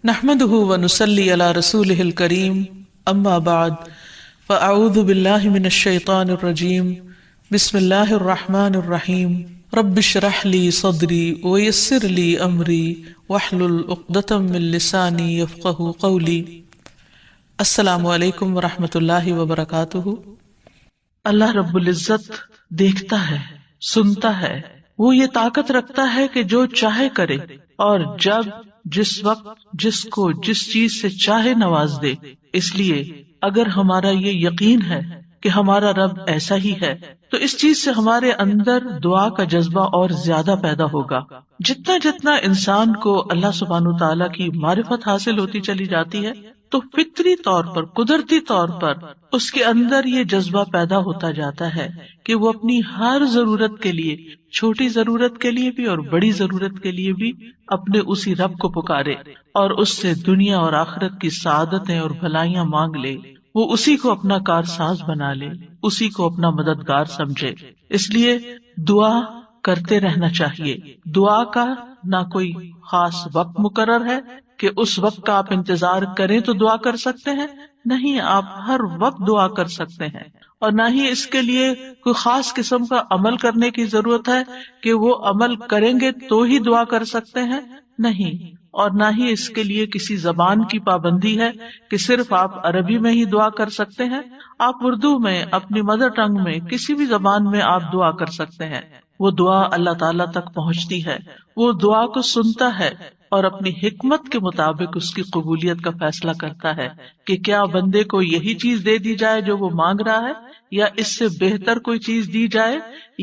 نحمده ونصلي على رسوله الكريم اما بعد فاعوذ بالله من الشيطان الرجيم بسم الله الرحمن الرحيم رب اشرح لي صدري ويسر لي امري واحلل عقدة من لساني يفقهوا قولي۔ السلام علیکم ورحمۃ اللہ وبرکاتہ۔ اللہ رب العزت دیکھتا ہے، سنتا ہے، وہ یہ طاقت رکھتا ہے کہ جو چاہے کرے اور جب جس وقت جس کو جس چیز سے چاہے نواز دے۔ اس لیے اگر ہمارا یہ یقین ہے کہ ہمارا رب ایسا ہی ہے تو اس چیز سے ہمارے اندر دعا کا جذبہ اور زیادہ پیدا ہوگا۔ جتنا جتنا انسان کو اللہ سبحانہ تعالیٰ کی معرفت حاصل ہوتی چلی جاتی ہے تو فطری طور پر، قدرتی طور پر اس کے اندر یہ جذبہ پیدا ہوتا جاتا ہے کہ وہ اپنی ہر ضرورت کے لیے، چھوٹی ضرورت کے لیے بھی اور بڑی ضرورت کے لیے بھی اپنے اسی رب کو پکارے اور اس سے دنیا اور آخرت کی سعادتیں اور بھلائیاں مانگ لے۔ وہ اسی کو اپنا کارساز بنا لے، اسی کو اپنا مددگار سمجھے۔ اس لیے دعا کرتے رہنا چاہیے۔ دعا کا نہ کوئی خاص وقت مقرر ہے کہ اس وقت کا آپ انتظار کریں تو دعا کر سکتے ہیں، نہیں، آپ ہر وقت دعا کر سکتے ہیں۔ اور نہ ہی اس کے لیے کوئی خاص قسم کا عمل کرنے کی ضرورت ہے کہ وہ عمل کریں گے تو ہی دعا کر سکتے ہیں، نہیں۔ اور نہ ہی اس کے لیے کسی زبان کی پابندی ہے کہ صرف آپ عربی میں ہی دعا کر سکتے ہیں۔ آپ اردو میں، اپنی مدر ٹنگ میں، کسی بھی زبان میں آپ دعا کر سکتے ہیں۔ وہ دعا اللہ تعالیٰ تک پہنچتی ہے، وہ دعا کو سنتا ہے اور اپنی حکمت کے مطابق اس کی قبولیت کا فیصلہ کرتا ہے کہ کیا بندے کو یہی چیز دے دی جائے جو وہ مانگ رہا ہے، یا اس سے بہتر کوئی چیز دی جائے،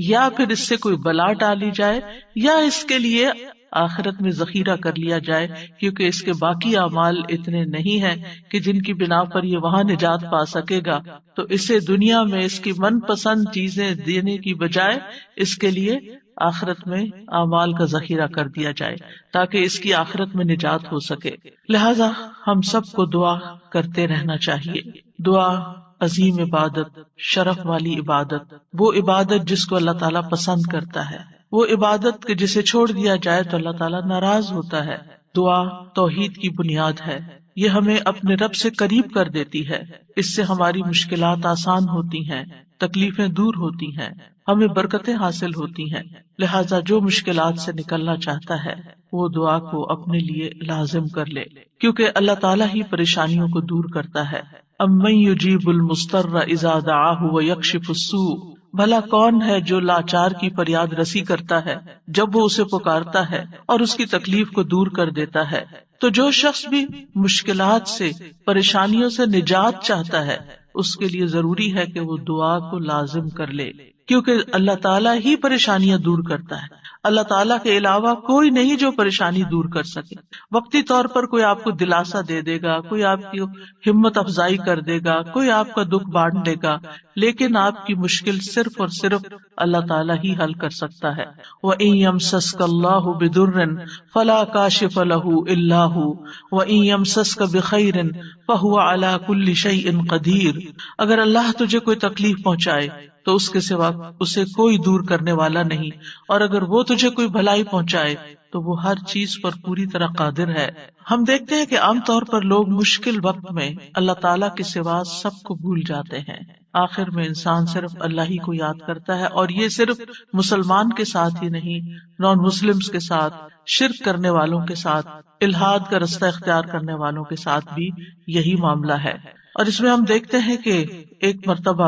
یا پھر اس سے کوئی بلا ٹالی جائے، یا اس کے لیے آخرت میں ذخیرہ کر لیا جائے، کیونکہ اس کے باقی اعمال اتنے نہیں ہیں کہ جن کی بنا پر یہ وہاں نجات پا سکے گا، تو اسے دنیا میں اس کی من پسند چیزیں دینے کی بجائے اس کے لیے آخرت میں اعمال کا ذخیرہ کر دیا جائے تاکہ اس کی آخرت میں نجات ہو سکے۔ لہذا ہم سب کو دعا کرتے رہنا چاہیے۔ دعا عظیم عبادت، شرف والی عبادت، وہ عبادت جس کو اللہ تعالیٰ پسند کرتا ہے، وہ عبادت کہ جسے چھوڑ دیا جائے تو اللہ تعالیٰ ناراض ہوتا ہے۔ دعا توحید کی بنیاد ہے، یہ ہمیں اپنے رب سے قریب کر دیتی ہے، اس سے ہماری مشکلات آسان ہوتی ہیں، تکلیفیں دور ہوتی ہیں، ہمیں برکتیں حاصل ہوتی ہیں۔ لہٰذا جو مشکلات سے نکلنا چاہتا ہے وہ دعا کو اپنے لیے لازم کر لے، کیونکہ اللہ تعالیٰ ہی پریشانیوں کو دور کرتا ہے۔ امن یجیب المضطر اذا دعاہ ویکشف السوء، بھلا کون ہے جو لاچار کی فریاد رسی کرتا ہے جب وہ اسے پکارتا ہے اور اس کی تکلیف کو دور کر دیتا ہے۔ تو جو شخص بھی مشکلات سے، پریشانیوں سے نجات چاہتا ہے اس کے لیے ضروری ہے کہ وہ دعا کو لازم کر لے، کیونکہ اللہ تعالیٰ ہی پریشانیاں دور کرتا ہے۔ اللہ تعالیٰ کے علاوہ کوئی نہیں جو پریشانی دور کر سکے۔ وقتی طور پر کوئی آپ کو دلاسا دے دے گا، کوئی آپ کی ہمت افزائی کر دے گا، کوئی آپ کا دکھ بانٹ دے گا، لیکن آپ کی مشکل صرف اور صرف اللہ تعالیٰ ہی حل کر سکتا ہے۔ وَإِن يَمْسَسْكَ اللَّهُ بِضُرٍّ فَلَا كَاشِفَ لَهُ إِلَّا هُوَ وَإِن يَمْسَسْكَ بِخَيْرٍ فَهُوَ عَلَى كُلِّ شَيْءٍ قَدِيرٌ، اگر اللہ تجھے کوئی تکلیف پہنچائے تو اس کے سوا اسے کوئی دور کرنے والا نہیں، اور اگر وہ تجھے کوئی بھلائی پہنچائے تو وہ ہر چیز پر پوری طرح قادر ہے۔ ہم دیکھتے ہیں کہ عام طور پر لوگ مشکل وقت میں اللہ تعالیٰ کے سوا سب کو بھول جاتے ہیں۔ آخر میں انسان صرف اللہ ہی کو یاد کرتا ہے، اور یہ صرف مسلمان کے ساتھ ہی نہیں، نان مسلمز کے ساتھ، شرک کرنے والوں کے ساتھ، الحاد کا رستہ اختیار کرنے والوں کے ساتھ بھی یہی معاملہ ہے۔ اور اس میں ہم دیکھتے ہیں کہ ایک مرتبہ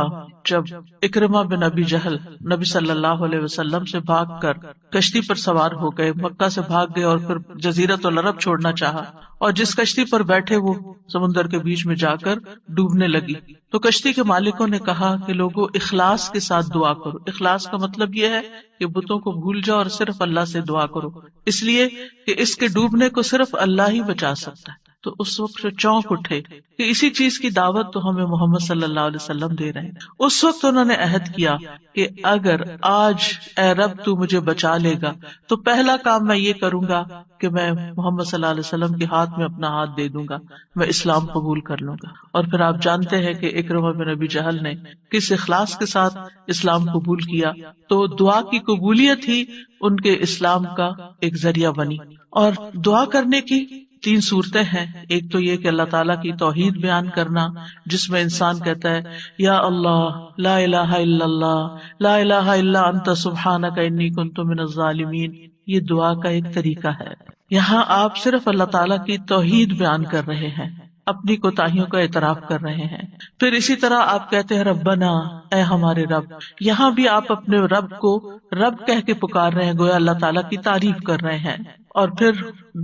جب اکرمہ بن ابی جہل نبی صلی اللہ علیہ وسلم سے بھاگ کر کشتی پر سوار ہو گئے، مکہ سے بھاگ گئے اور پھر جزیرۃ العرب چھوڑنا چاہا، اور جس کشتی پر بیٹھے وہ سمندر کے بیچ میں جا کر ڈوبنے لگی، تو کشتی کے مالکوں نے کہا کہ لوگوں اخلاص کے ساتھ دعا کرو۔ اخلاص کا مطلب یہ ہے کہ بتوں کو بھول جاؤ اور صرف اللہ سے دعا کرو، اس لیے کہ اس کے ڈوبنے کو صرف اللہ ہی بچا سکتا ہے۔ تو اس وقت چونک اٹھے کہ اسی چیز کی دعوت تو ہمیں محمد صلی اللہ علیہ وسلم دے رہے ہیں۔ اس وقت انہوں نے عہد کیا کہ اگر آج اے رب تو مجھے بچا لے گا تو پہلا کام میں یہ کروں گا کہ میں محمد صلی اللہ علیہ وسلم کے ہاتھ میں اپنا ہاتھ دے دوں گا، میں اسلام قبول کر لوں گا۔ اور پھر آپ جانتے ہیں کہ اکرمہ بن ابی جہل نے کس اخلاص کے ساتھ اسلام قبول کیا، تو دعا کی قبولیت ہی ان کے اسلام کا ایک ذریعہ بنی۔ اور دعا کرنے کی تین صورتیں ہیں. ایک تو یہ کہ اللہ تعالیٰ کی توحید بیان کرنا، جس میں انسان کہتا ہے یا اللہ لا الہ الا اللہ لا الہ الا انت سبحانک انی کنت من الظالمین. یہ دعا کا ایک طریقہ ہے. یہاں آپ صرف اللہ تعالیٰ کی توحید بیان کر رہے ہیں، اپنی کوتاہیوں کا اعتراف کر رہے ہیں. پھر اسی طرح آپ کہتے ہیں ربنا، اے ہمارے رب. یہاں بھی آپ اپنے رب کو رب کہہ کے پکار رہے ہیں، گویا اللہ تعالیٰ کی تعریف کر رہے ہیں. اور پھر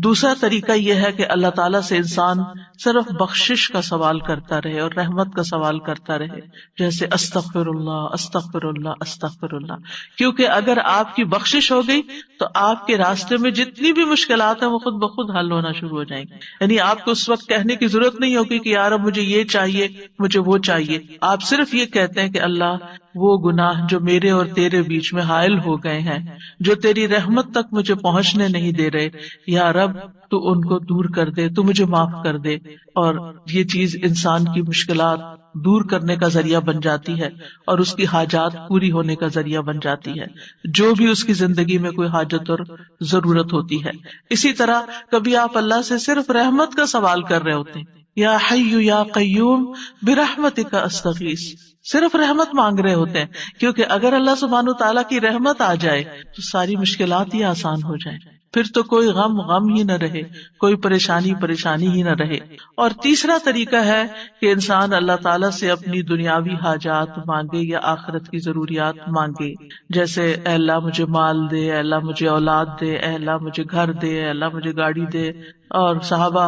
دوسرا طریقہ یہ ہے کہ اللہ تعالیٰ سے انسان صرف بخشش کا سوال کرتا رہے اور رحمت کا سوال کرتا رہے، جیسے استغفر اللہ استغفر اللہ استغفر اللہ. کیونکہ اگر آپ کی بخشش ہو گئی تو آپ کے راستے میں جتنی بھی مشکلات ہیں وہ خود بخود حل ہونا شروع ہو جائیں گی. یعنی آپ کو اس وقت کہنے کی ضرورت نہیں ہوگی کہ یار اب مجھے یہ چاہیے مجھے وہ چاہیے. آپ صرف یہ کہتے ہیں کہ اللہ وہ گناہ جو میرے اور تیرے بیچ میں حائل ہو گئے ہیں، جو تیری رحمت تک مجھے پہنچنے نہیں دے رہے، یا رب تو ان کو دور کر دے، تو مجھے معاف کر دے. اور یہ چیز انسان کی مشکلات دور کرنے کا ذریعہ بن جاتی ہے اور اس کی حاجات پوری ہونے کا ذریعہ بن جاتی ہے، جو بھی اس کی زندگی میں کوئی حاجت اور ضرورت ہوتی ہے. اسی طرح کبھی آپ اللہ سے صرف رحمت کا سوال کر رہے ہوتے ہیں، یا حی یا قیوم برحمتک استغیث، صرف رحمت مانگ رہے ہوتے ہیں. کیونکہ اگر اللہ سبحانہ تعالیٰ کی رحمت آ جائے تو ساری مشکلات ہی آسان ہو جائیں، پھر تو کوئی غم ہی نہ رہے، کوئی پریشانی ہی نہ رہے. اور تیسرا طریقہ ہے کہ انسان اللہ تعالیٰ سے اپنی دنیاوی حاجات مانگے یا آخرت کی ضروریات مانگے، جیسے اے اللہ مجھے مال دے، اے اللہ مجھے اولاد دے، اے اللہ مجھے گھر دے، اے اللہ مجھے گاڑی دے. اور صحابہ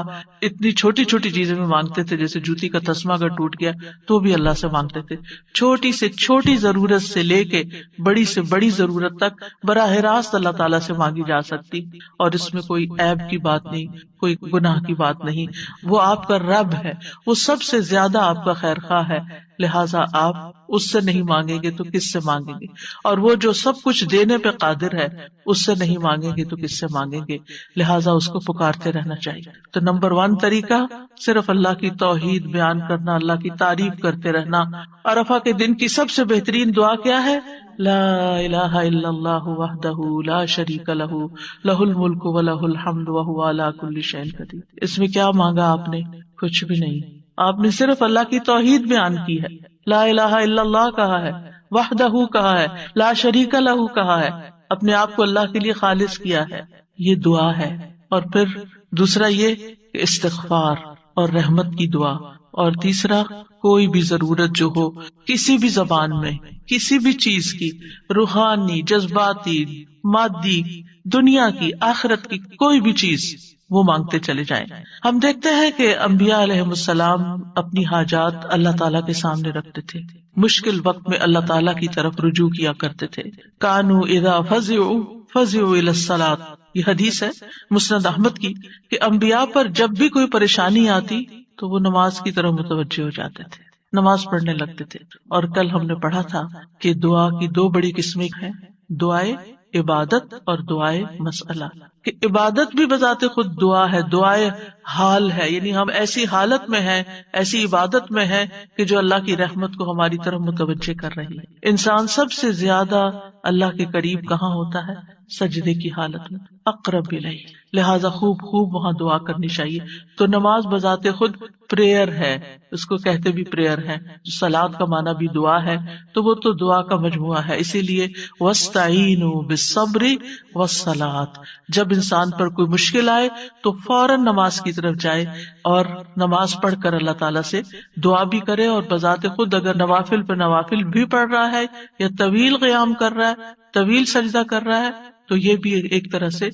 اتنی چھوٹی چھوٹی چیزیں میں مانگتے تھے، جیسے جوتی کا تسمہ اگر ٹوٹ گیا تو بھی اللہ سے مانگتے تھے. چھوٹی سے چھوٹی ضرورت سے لے کے بڑی سے بڑی ضرورت تک براہ راست اللہ تعالیٰ سے مانگی جا سکتی، اور اس میں کوئی عیب کی بات نہیں، کوئی گناہ کی بات نہیں. وہ آپ کا رب ہے، وہ سب سے زیادہ آپ کا خیر خواہ ہے، لہٰذا آپ اس سے نہیں مانگیں گے تو کس سے مانگیں گے؟ اور وہ جو سب کچھ دینے پہ قادر ہے، اس سے نہیں مانگیں گے تو کس سے مانگیں گے؟ لہٰذا اس کو پکارتے رہنا چاہیے. تو نمبر 1 طریقہ صرف اللہ کی توحید بیان کرنا، اللہ کی تعریف کرتے رہنا. عرفہ کے دن کی سب سے بہترین دعا کیا ہے؟ لا الہ الا اللہ وحدہ لا شریک لہ لہ الملک ولہ الحمد وہو علی کل شیء قدیر. اس میں کیا مانگا آپ نے؟ کچھ بھی نہیں. آپ نے صرف اللہ کی توحید بیان کی ہے، لا الہ الا اللہ کہا ہے، وحدہ کہا ہے، لا شریک لہ کہا ہے، اپنے آپ کو اللہ کے لیے خالص کیا ہے. یہ دعا ہے. اور پھر دوسرا یہ کہ استغفار اور رحمت کی دعا. اور تیسرا کوئی بھی ضرورت جو ہو کسی بھی زبان میں، کسی بھی چیز کی، روحانی، جذباتی، مادی، دنیا کی، آخرت کی، کوئی بھی چیز وہ مانگتے چلے جائیں. ہم دیکھتے ہیں کہ انبیاء علیہم السلام اپنی حاجات اللہ تعالیٰ کے سامنے رکھتے تھے، مشکل وقت میں اللہ تعالیٰ کی طرف رجوع کیا کرتے تھے. کانوا اذا فزعوا الی الصلاۃ، یہ حدیث ہے مسند احمد کی، کہ انبیاء پر جب بھی کوئی پریشانی آتی تو وہ نماز کی طرف متوجہ ہو جاتے تھے، نماز پڑھنے لگتے تھے. اور کل ہم نے پڑھا تھا کہ دعا کی 2 بڑی قسمیں ہیں، دعائے عبادت اور دعائے مسئلہ. کہ عبادت بھی بذات خود دعا ہے، دعائے حال ہے، یعنی ہم ایسی حالت میں ہیں، ایسی عبادت میں ہیں کہ جو اللہ کی رحمت کو ہماری طرف متوجہ کر رہی ہے. انسان سب سے زیادہ اللہ کے قریب کہاں ہوتا ہے؟ سجدے کی حالت میں، اقرب الیہ. لہذا خوب وہاں دعا کرنی چاہیے. تو نماز بذات خود پریئر ہے، اس کو کہتے بھی پریئر ہے. صلاۃ کا معنی بھی دعا ہے، تو وہ تو دعا کا مجموعہ ہے. اسی لیے واستعینوا بالصبر والصلاۃ، جب انسان پر کوئی مشکل آئے تو فوراً نماز کی طرف جائے اور نماز پڑھ کر اللہ تعالیٰ سے دعا بھی کرے. اور بذات خود اگر نوافل پہ نوافل بھی پڑھ رہا ہے یا طویل قیام کر رہا ہے، طویل سجدہ کر رہا ہے، تو یہ بھی ایک طرح سے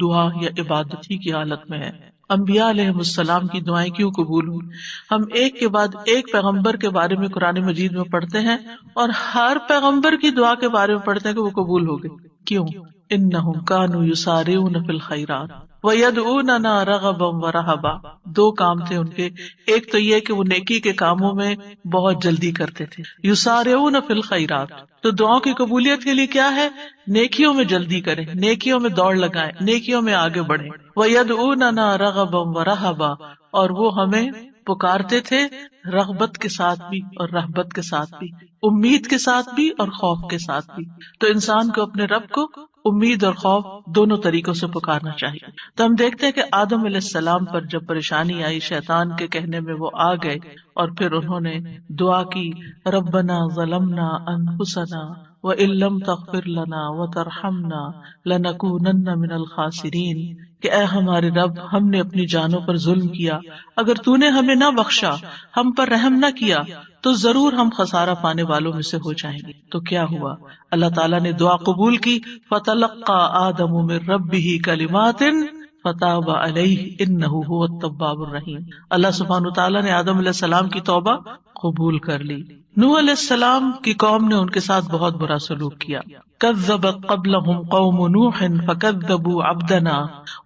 دعا یا عبادت ہی کی حالت میں ہے. انبیاء علیہم السلام کی دعائیں کیوں قبول ہوئی؟ ہم ایک کے بعد ایک پیغمبر کے بارے میں قرآن مجید میں پڑھتے ہیں اور ہر پیغمبر کی دعا کے بارے میں پڑھتے ہیں کہ وہ قبول ہو گئی. کیوں؟ انہم کانوا یسارعون فی الخیرات ویدعوننا رغبا ورہبا. 2 کام تھے ان کے. ایک تو یہ کہ وہ نیکی کے کاموں میں بہت جلدی کرتے تھے، یسارعون فی الخیرات. تو دعاؤں کی قبولیت کے لیے کیا ہے؟ نیکیوں میں جلدی کریں، نیکیوں میں دوڑ لگائیں، نیکیوں میں آگے بڑھیں. ویدعوننا رغبا ورہبا، اور وہ ہمیں پکارتے تھے رغبت کے ساتھ بھی اور رہبت کے ساتھ بھی، امید کے ساتھ بھی اور خوف کے ساتھ بھی. تو انسان کو اپنے رب کو امید اور خوف دونوں طریقوں سے پکارنا چاہیے. تو ہم دیکھتے ہیں کہ آدم علیہ السلام پر جب پریشانی آئی، شیطان کے کہنے میں وہ آ گئے اور پھر انہوں نے دعا کی، ربنا ظلمنا انفسنا وَإِن لَّمْ تَغْفِرْ لَنَا وَتَرْحَمْنَا لَنَكُونَنَّ مِنَ الْخَاسِرِينَ، کہ اے ہمارے رب، ہم نے اپنی جانوں پر ظلم کیا، اگر تو نے ہمیں نہ بخشا، ہم پر رحم نہ کیا تو ضرور ہم خسارہ پانے والوں میں سے ہو جائیں گے. تو کیا ہوا؟ اللہ تعالیٰ نے دعا قبول کی. فَتَلَقَّى آدَمُ مِن رَّبِّهِ كَلِمَاتٍ فتاب علیہ انہ هو التواب الرحیم. اللہ سبحانہ تعالیٰ نے آدم علیہ السلام کی توبہ قبول کر لی. نوح علیہ السلام کی قوم نے ان کے ساتھ بہت برا سلوک کیا. کذبت قبلہم قوم نوح فکذبوا عبدنا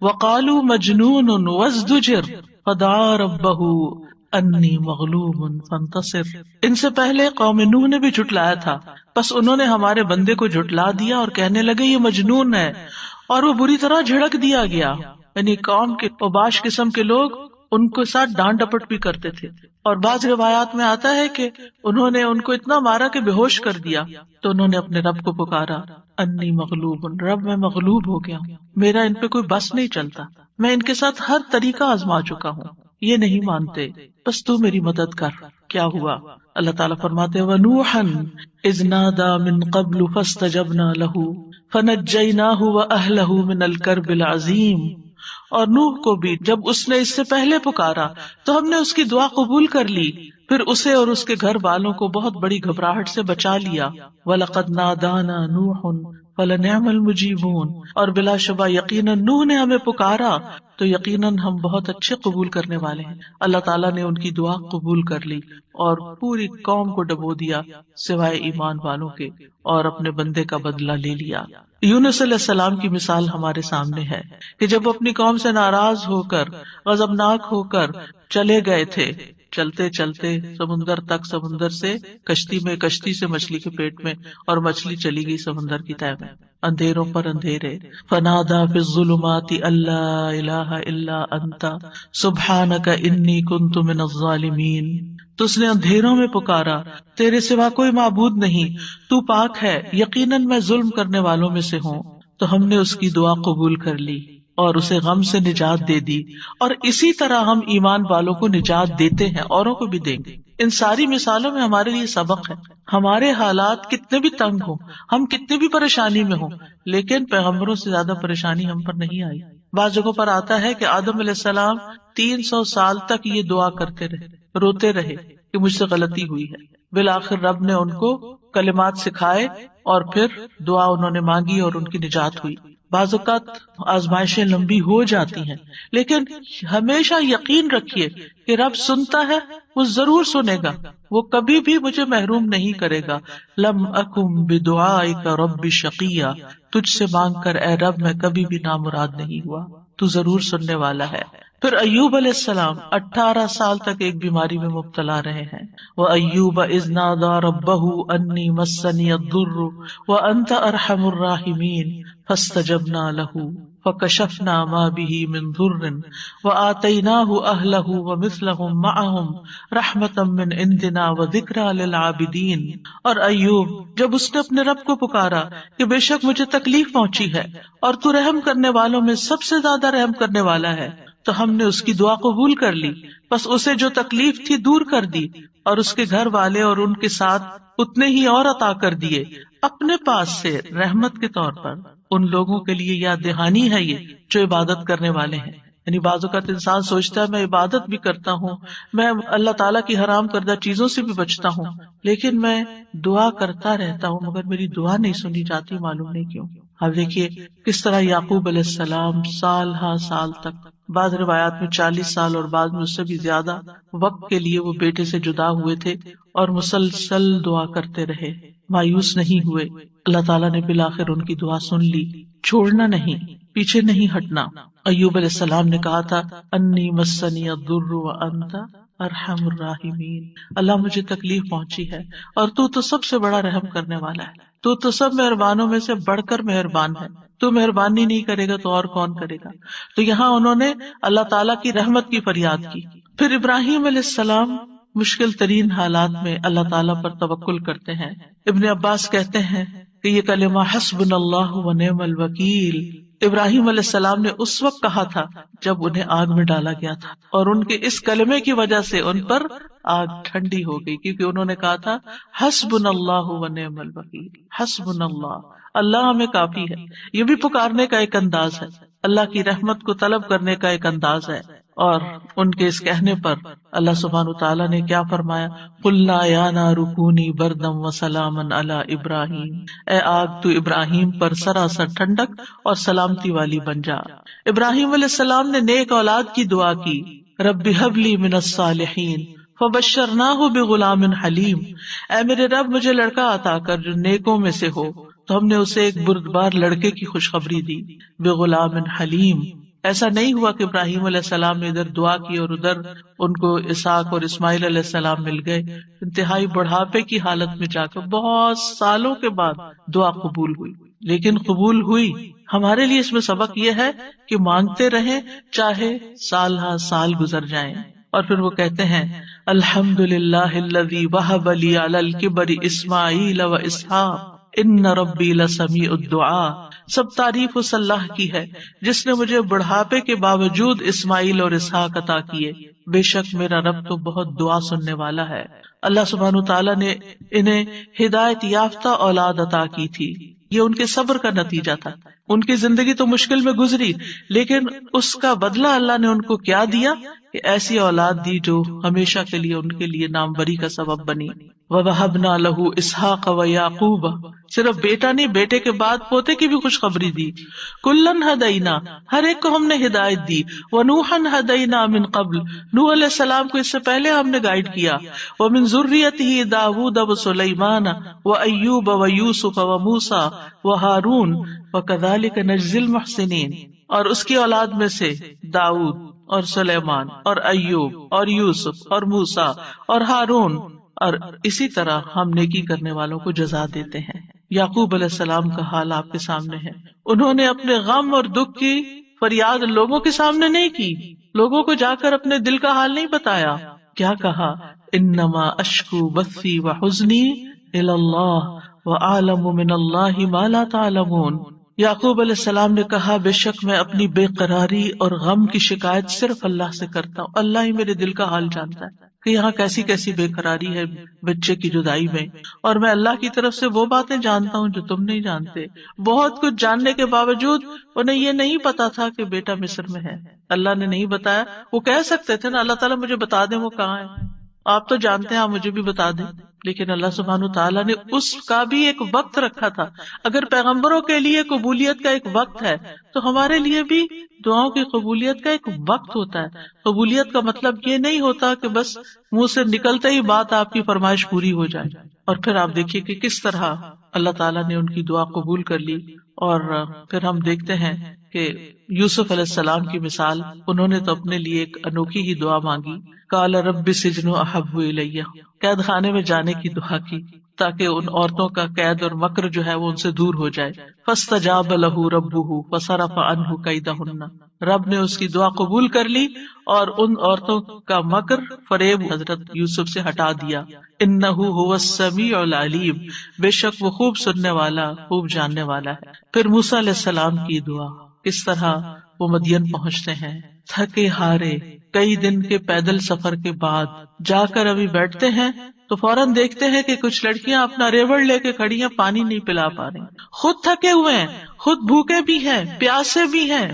وقالوا مجنون وازدجر فدعا ربہ انی مغلوب فانتصر. ان سے پہلے قوم نوح نے بھی جھٹلایا تھا، بس انہوں نے ہمارے بندے کو جھٹلا دیا اور کہنے لگے یہ مجنون ہے، اور وہ بری طرح جھڑک دیا گیا. یعنی قوم کے اوباش قسم کے لوگ ان کے ساتھ ڈانٹ ڈپٹ بھی کرتے تھے. اور بعض روایات میں آتا ہے کہ انہوں نے ان کو اتنا مارا کہ بے ہوش کر دیا. تو انہوں نے اپنے رب کو پکارا، انی مغلوب، رب میں مغلوب ہو گیا ہوں، میرا ان پہ کوئی بس نہیں چلتا، میں ان کے ساتھ ہر طریقہ آزما چکا ہوں، یہ نہیں مانتے، بس تو میری مدد کر. کیا ہوا؟ اللہ تعالیٰ فرماتے وَنُوحًا إِذْ نَادَى مِن قَبْلُ فَاسْتَجَبْنَا لَهُ فَنَجَّيْنَاهُ وَأَهْلَهُ مِنَ الْكَرْبِ الْعَظِيمِ. اور نوح کو بھی جب اس نے اس سے پہلے پکارا تو ہم نے اس کی دعا قبول کر لی، پھر اسے اور اس کے گھر والوں کو بہت بڑی گھبراہٹ سے بچا لیا. وَلَقَدْ نَادَانَا نُوحٌ فَلَنِعْمَ الْمُجِيبُونَ. اور بلا شبہ یقیناً نوح نے ہمیں پکارا تو یقیناً ہم بہت اچھے قبول کرنے والے ہیں. اللہ تعالیٰ نے ان کی دعا قبول کر لی اور پوری قوم کو ڈبو دیا سوائے ایمان والوں کے، اور اپنے بندے کا بدلہ لے لیا. یونس علیہ السلام کی مثال ہمارے سامنے ہے کہ جب اپنی قوم سے ناراض ہو کر، غضبناک ہو کر چلے گئے تھے، چلتے چلتے سمندر تک، سمندر سے کشتی میں، کشتی سے مچھلی کے پیٹ میں، اور مچھلی چلی گئی سمندر کی تہہ میں، اندھیروں پر اندھیرے. فنادا فی الظلمات اللہ الہ الا انت سبحانک انی کنت من الظالمین. تو اس نے اندھیروں میں پکارا، تیرے سوا کوئی معبود نہیں، تو پاک ہے، یقیناً میں ظلم کرنے والوں میں سے ہوں. تو ہم نے اس کی دعا قبول کر لی اور اسے غم سے نجات دے دی. اور اسی طرح ہم ایمان والوں کو نجات دیتے ہیں، اوروں کو بھی دیں گے. ان ساری مثالوں میں ہمارے لیے سبق ہے. ہمارے حالات کتنے بھی تنگ ہوں، ہم کتنے بھی پریشانی میں ہوں، لیکن پیغمبروں سے زیادہ پریشانی ہم پر نہیں آئی. بعض جگہوں پر آتا ہے کہ آدم علیہ السلام 300 سال تک یہ دعا کرتے رہے، روتے رہے کہ مجھ سے غلطی ہوئی ہے. بالآخر رب نے ان کو کلمات سکھائے اور پھر دعا انہوں نے مانگی اور ان کی نجات ہوئی. بعض اوقات آزمائشیں لمبی ہو جاتی ہیں، لیکن ہمیشہ یقین رکھیے کہ رب سنتا ہے، وہ ضرور سنے گا، وہ کبھی بھی مجھے محروم نہیں کرے گا. لم اکم بدعائک رب شقیہ، تجھ سے مانگ کر اے رب میں کبھی بھی نامراد نہیں ہوا، تو ضرور سننے والا ہے. پھر ایوب علیہ السلام 18 سال تک ایک بیماری میں مبتلا رہے ہیں. وَأَيُّوبَ إِذْ نَادَى رَبَّهُ أَنِّي مَسَّنِيَ الضُّرُّ وَأَنْتَ أَرْحَمُ الرَّاحِمِينَ فَاسْتَجَبْنَا لَهُ فَكَشَفْنَا مَا بِهِ مِنْ ضُرٍّ وَآتَيْنَاهُ أَهْلَهُ وَمِثْلَهُمْ مَعَهُمْ رَحْمَةً مِنْ عِنْدِنَا وَذِكْرَىٰ لِلْعَابِدِينَ. اور ایوب جب اس نے اپنے رب کو پکارا کہ بے شک مجھے تکلیف پہنچی ہے اور تو رحم کرنے والوں میں سب سے زیادہ رحم کرنے والا ہے، تو ہم نے اس کی دعا قبول کر لی، بس اسے جو تکلیف تھی دور کر دی، اور اس کے گھر والے اور ان کے ساتھ اتنے ہی اور عطا کر دیے اپنے پاس سے رحمت کے طور پر. ان لوگوں کے لیے یاد دہانی ہے یہ جو عبادت کرنے والے ہیں. یعنی بعض اوقات انسان سوچتا ہے میں عبادت بھی کرتا ہوں، میں اللہ تعالیٰ کی حرام کردہ چیزوں سے بھی بچتا ہوں، لیکن میں دعا کرتا رہتا ہوں مگر میری دعا نہیں سنی جاتی، معلوم نہیں کیوں. اب دیکھیے کس طرح یعقوب علیہ السلام سال ہا سال تک، بعض روایات میں 40 سال اور بعض میں اس سے بھی زیادہ وقت کے لیے وہ بیٹے سے جدا ہوئے تھے اور مسلسل دعا کرتے رہے، مایوس نہیں ہوئے. اللہ تعالیٰ نے بالآخر ان کی دعا سن لی. چھوڑنا نہیں، پیچھے نہیں ہٹنا. ایوب علیہ السلام نے کہا تھا انی مسنی الضر وانت ارحم الراحمین، اللہ مجھے تکلیف پہنچی ہے اور تو سب سے بڑا رحم کرنے والا ہے، تو سب مہربانوں میں سے بڑھ کر مہربان ہے، تو مہربانی نہیں کرے گا تو اور کون کرے گا. تو یہاں انہوں نے اللہ تعالیٰ کی رحمت کی فریاد کی. پھر ابراہیم علیہ السلام مشکل ترین حالات میں اللہ تعالیٰ پر توکل کرتے ہیں. ابن عباس کہتے ہیں کہ یہ کلمہ حسبنا اللہ و نعم الوکیل ابراہیم علیہ السلام نے اس وقت کہا تھا جب انہیں آگ میں ڈالا گیا تھا، اور ان کے اس کلمے کی وجہ سے ان پر آگ ٹھنڈی ہو گئی، کیونکہ انہوں نے کہا تھا حسبنا اللہ و نعم الوکیل، حسبنا اللہ، اللہ ہمیں کافی ہے. یہ بھی پکارنے کا ایک انداز ہے، اللہ کی رحمت کو طلب کرنے کا ایک انداز ہے. اور ان کے اس کہنے پر اللہ سبحانہ وتعالیٰ نے کیا فرمایا، قلنا یا نار کونی بردا وسلاما علی ابراہیم، اے آگ تو ابراہیم پر سراسر ٹھنڈک اور سلامتی والی بن جا. ابراہیم علیہ السلام نے نیک اولاد کی دعا کی، رب ہب لی من الصالحین فبشرناہ بغلام حلیم، اے میرے رب مجھے لڑکا عطا کر جو نیکوں میں سے ہو، تو ہم نے اسے ایک بردبار لڑکے کی خوشخبری دی. بغلام حلیم، ایسا نہیں ہوا کہ ابراہیم علیہ السلام نے ادھر دعا کی اور ادھر ان کو اسحاق اور اسماعیل علیہ السلام مل گئے. انتہائی بڑھاپے کی حالت میں جا کر بہت سالوں کے بعد دعا قبول ہوئی، لیکن قبول ہوئی. ہمارے لیے اس میں سبق یہ ہے کہ مانگتے رہیں چاہے سال ہا سال گزر جائیں. اور پھر وہ کہتے ہیں الحمدللہ الذی وہب لی علی الکبر اسماعیل و اسحاق ان ربی لسمیع الدعاء، سب تعریف اس اللہ کی ہے جس نے مجھے بڑھاپے کے باوجود اسماعیل اور اسحاق عطا کیے، بے شک میرا رب تو بہت دعا سننے والا ہے. اللہ سبحانہ تعالیٰ نے انہیں ہدایت یافتہ اولاد عطا کی تھی. یہ ان کے صبر کا نتیجہ تھا. ان کی زندگی تو مشکل میں گزری، لیکن اس کا بدلہ اللہ نے ان کو کیا دیا کہ ایسی اولاد دی جو ہمیشہ کے لیے ان کے لیے ناموری کا سبب بنی. وَوَهَبْنَا لَهُ إِسْحَاقَ وَيَعْقُوبَ، صرف بیٹا نہیں، بیٹے کے بعد پوتے کی بھی خوشخبری دی. كُلًّا هَدَيْنَا، ہر ایک کو ہم نے ہدایت دی. وَنُوحًا هَدَيْنَا مِن قَبْلُ، نوح علیہ السلام کو اس سے پہلے ہم نے گائیڈ کیا. وَمِن ذُرِّيَّتِهِ دَاوُودَ وَسُلَيْمَانَ وَأَيُّوبَ وَيُوسُفَ وَمُوسَى وَهَارُونَ وَكَذَلِكَ نَجْزِي الْمُحْسِنِينَ، اور اس کی اولاد میں سے داؤد اور سلیمان اور ایوب اور یوسف اور موسیٰ اور ہارون، اور اسی طرح ہم نیکی کرنے والوں کو جزا دیتے ہیں. یعقوب علیہ السلام کا حال آپ کے سامنے ہے. انہوں نے اپنے غم اور دکھ کی فریاد لوگوں کے سامنے نہیں کی، لوگوں کو جا کر اپنے دل کا حال نہیں بتایا. کیا کہا، انما اشکو بثی وحزنی الی اللہ وأعلم من اللہ ما لا تعلمون. یعقوب علیہ السلام نے کہا، بے شک میں اپنی بے قراری اور غم کی شکایت صرف اللہ سے کرتا ہوں، اللہ ہی میرے دل کا حال جانتا ہے کہ یہاں کیسی کیسی بے قراری ہے بچے کی جدائی میں، اور میں اللہ کی طرف سے وہ باتیں جانتا ہوں جو تم نہیں جانتے. بہت کچھ جاننے کے باوجود انہیں یہ نہیں پتا تھا کہ بیٹا مصر میں ہے. اللہ نے نہیں بتایا. وہ کہہ سکتے تھے نا اللہ تعالیٰ مجھے بتا دیں وہ کہاں ہے، آپ تو جانتے ہیں، آپ مجھے بھی بتا دیں. لیکن اللہ سبحانہ تعالیٰ نے اس کا بھی ایک وقت رکھا تھا. اگر پیغمبروں کے لیے قبولیت کا ایک وقت ہے تو ہمارے لیے بھی دعاؤں کی قبولیت کا ایک وقت ہوتا ہے. قبولیت کا مطلب یہ نہیں ہوتا کہ بس منہ سے نکلتے ہی بات آپ کی فرمائش پوری ہو جائے. اور پھر آپ دیکھیے کہ کس طرح اللہ تعالیٰ نے ان کی دعا قبول کر لی. اور پھر ہم دیکھتے ہیں کہ یوسف علیہ السلام کی مثال، انہوں نے تو اپنے لیے ایک انوکھی ہی دعا مانگی. قال رب السجن احب الی، قید خانے میں جانے کی دعا کی تاکہ ان عورتوں کا قید اور مکر جو ہے وہ ان سے دور ہو جائے. فاستجاب له ربه فصرف عنه کیدہن، رب نے اس کی دعا قبول کر لی اور ان عورتوں کا مکر فریب حضرت یوسف سے ہٹا دیا. انہ هو السمیع العلیم، بے شک وہ خوب سننے والا، خوب جاننے والا ہے. پھر موسیٰ علیہ السلام کی دعا، کس طرح وہ مدین پہنچتے ہیں تھکے ہارے، کئی دن کے پیدل سفر کے بعد جا کر ابھی بیٹھتے ہیں تو فوراً دیکھتے ہیں کہ کچھ لڑکیاں اپنا ریوڑ لے کے کھڑی ہیں، پانی نہیں پلا پا رہی، خود تھکے ہوئے ہیں، خود بھوکے بھی ہیں، پیاسے بھی ہیں،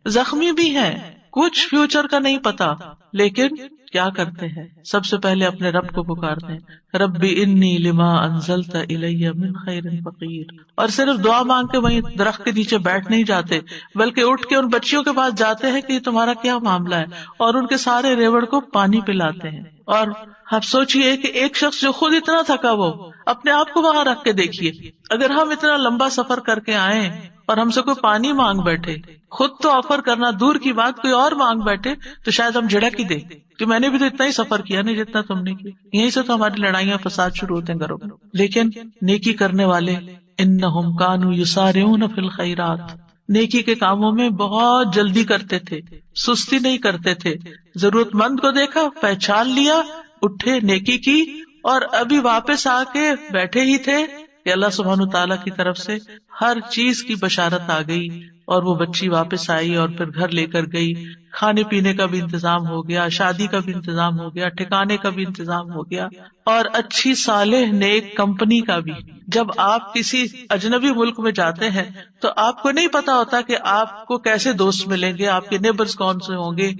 زخمی بھی ہیں، کچھ فیوچر کا نہیں پتا، لیکن کیا کرتے ہیں؟ سب سے پہلے اپنے رب کو پکارتے ہیں، ربی انی لما انزلت الی من خیر فقیر. اور صرف دعا مانگ کے وہیں درخت کے نیچے بیٹھ نہیں جاتے، بلکہ اٹھ کے ان بچیوں کے پاس جاتے ہیں کہ یہ تمہارا کیا معاملہ ہے، اور ان کے سارے ریوڑ کو پانی پلاتے ہیں. اور آپ سوچئے کہ ایک شخص جو خود اتنا تھکا، وہ اپنے آپ کو وہاں رکھ کے دیکھیے، اگر ہم اتنا لمبا سفر کر کے آئیں اور ہم سے کوئی پانی مانگ بیٹھے، خود تو آفر کرنا دور کی بات، کوئی اور مانگ بیٹھے تو شاید ہم جھڑک ہی دیں کہ میں نے بھی تو اتنا ہی سفر کیا نہیں جتنا تم نے کیا. یہیں سے تو ہماری لڑائیاں فساد شروع ہوتے ہیں گھروں میں. لیکن نیکی کرنے والے انہم کانوا یسارعون فی الخیرات، نیکی کے کاموں میں بہت جلدی کرتے تھے، سستی نہیں کرتے تھے. ضرورت مند کو دیکھا، پہچان لیا، اٹھے، نیکی کی، اور ابھی واپس آ کے بیٹھے ہی تھے کہ اللہ سبحانہ تعالیٰ کی طرف سے ہر چیز کی بشارت آ گئی، اور وہ بچی واپس آئی اور پھر گھر لے کر گئی. کھانے پینے کا بھی انتظام ہو گیا، شادی کا بھی انتظام ہو گیا، ٹھکانے کا بھی انتظام ہو گیا، اور اچھی صالح نیک کمپنی کا بھی. جب آپ کسی اجنبی ملک میں جاتے ہیں تو آپ کو نہیں پتا ہوتا کہ آپ کو کیسے دوست ملیں گے، آپ کے نیبرز کون سے ہوں گے،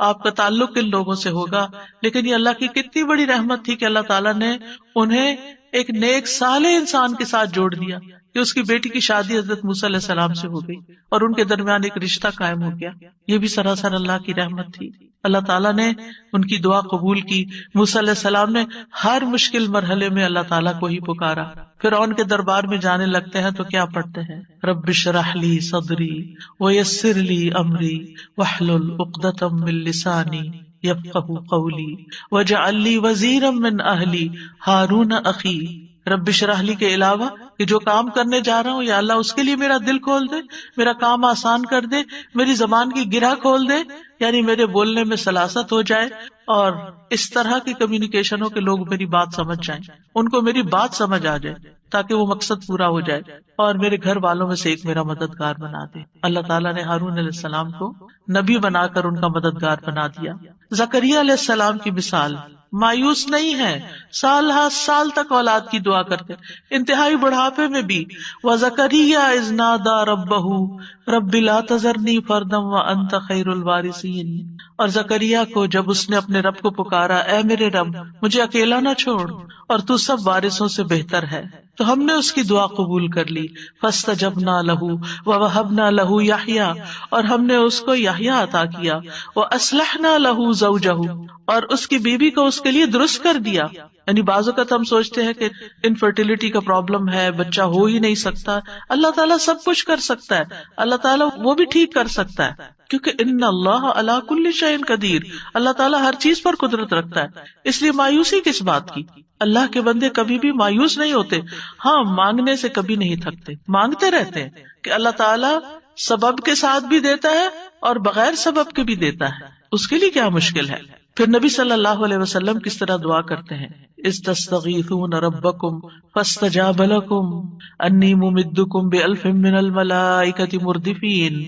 آپ کا تعلق کن لوگوں سے ہوگا. لیکن یہ اللہ کی کتنی بڑی رحمت تھی کہ اللہ تعالیٰ نے انہیں ایک نیک صالح انسان کے ساتھ جوڑ دیا کہ اس کی بیٹی کی شادی حضرت موسیٰ علیہ السلام سے ہو گئی اور ان کے درمیان ایک رشتہ قائم ہو گیا. یہ بھی سراسر اللہ کی رحمت تھی. اللہ تعالیٰ نے ان کی دعا قبول کی. موسیٰ علیہ السلام نے ہر مشکل مرحلے میں اللہ تعالیٰ کو ہی پکارا. فرعون کے دربار میں جانے لگتے ہیں تو کیا پڑھتے ہیں؟ رب اشرح لی صدری ویسر لی امری واحلل عقدۃ من لسانی یفقہوا قولی واجعل لی وزیرا من اہلی ہارون اخی. رب اشرح لی کے علاوہ کہ جو کام کرنے جا رہا ہوں یا اللہ اس کے لیے میرا دل کھول دے، میرا کام آسان کر دے، میری زبان کی گرہ کھول دے، یعنی میرے بولنے میں سلاست ہو جائے، اور اس طرح کی کمیونیکیشن ہو کہ لوگ میری بات سمجھ جائیں، ان کو میری بات سمجھ آ جائے تاکہ وہ مقصد پورا ہو جائے، اور میرے گھر والوں میں سے ایک میرا مددگار بنا دے. اللہ تعالیٰ نے ہارون علیہ السلام کو نبی بنا کر ان کا مددگار بنا دیا. زکریا علیہ السلام کی مثال، مایوس نہیں ہے، سال ہر سال تک اولاد کی دعا کرتے، انتہائی بڑھاپے میں بھی. وَزَكَرِيَّا إِذْ نَادَىٰ رَبَّهُ رَبِّ لَا تَذَرْنِي فَرْدًا وَأَنْتَ خَيْرُ الْوَارِثِينَ. اور زکریا کو جب اس نے اپنے رب کو پکارا، اے میرے رب مجھے اکیلا نہ چھوڑ اور تو سب وارثوں سے بہتر ہے، تو ہم نے اس کی دعا قبول کر لی. فَاسْتَجَبْنَا لَهُ وَوَهَبْنَا لَهُ يَحْيَىٰ، اور ہم نے اس کو یحییٰ عطا کیا. وَأَصْلَحْنَا لَهُ زَوْجَهُ، اور اس کی بیوی کو اس کے لیے درست کر دیا. یعنی بعض اوقات ہم سوچتے ہیں کہ انفرٹیلٹی کا پرابلم ہے، بچہ ہو ہی نہیں سکتا. اللہ تعالیٰ سب کچھ کر سکتا ہے، اللہ تعالیٰ وہ بھی ٹھیک کر سکتا ہے، کیونکہ ان اللہ علی کل شیء قدیر، اللہ تعالیٰ ہر چیز پر قدرت رکھتا ہے. اس لیے مایوسی کس بات کی؟ اللہ کے بندے کبھی بھی مایوس نہیں ہوتے. ہاں، مانگنے سے کبھی نہیں تھکتے، مانگتے رہتے ہیں کہ اللہ تعالیٰ سبب کے ساتھ بھی دیتا ہے اور بغیر سبب کے بھی دیتا ہے، اس کے لیے کیا مشکل ہے. پھر نبی صلی اللہ علیہ وسلم کس طرح دعا کرتے ہیں؟ استستغیثون ربکم فاستجاب لکم انی ممدکم بألف من الملائکۃ مردفین.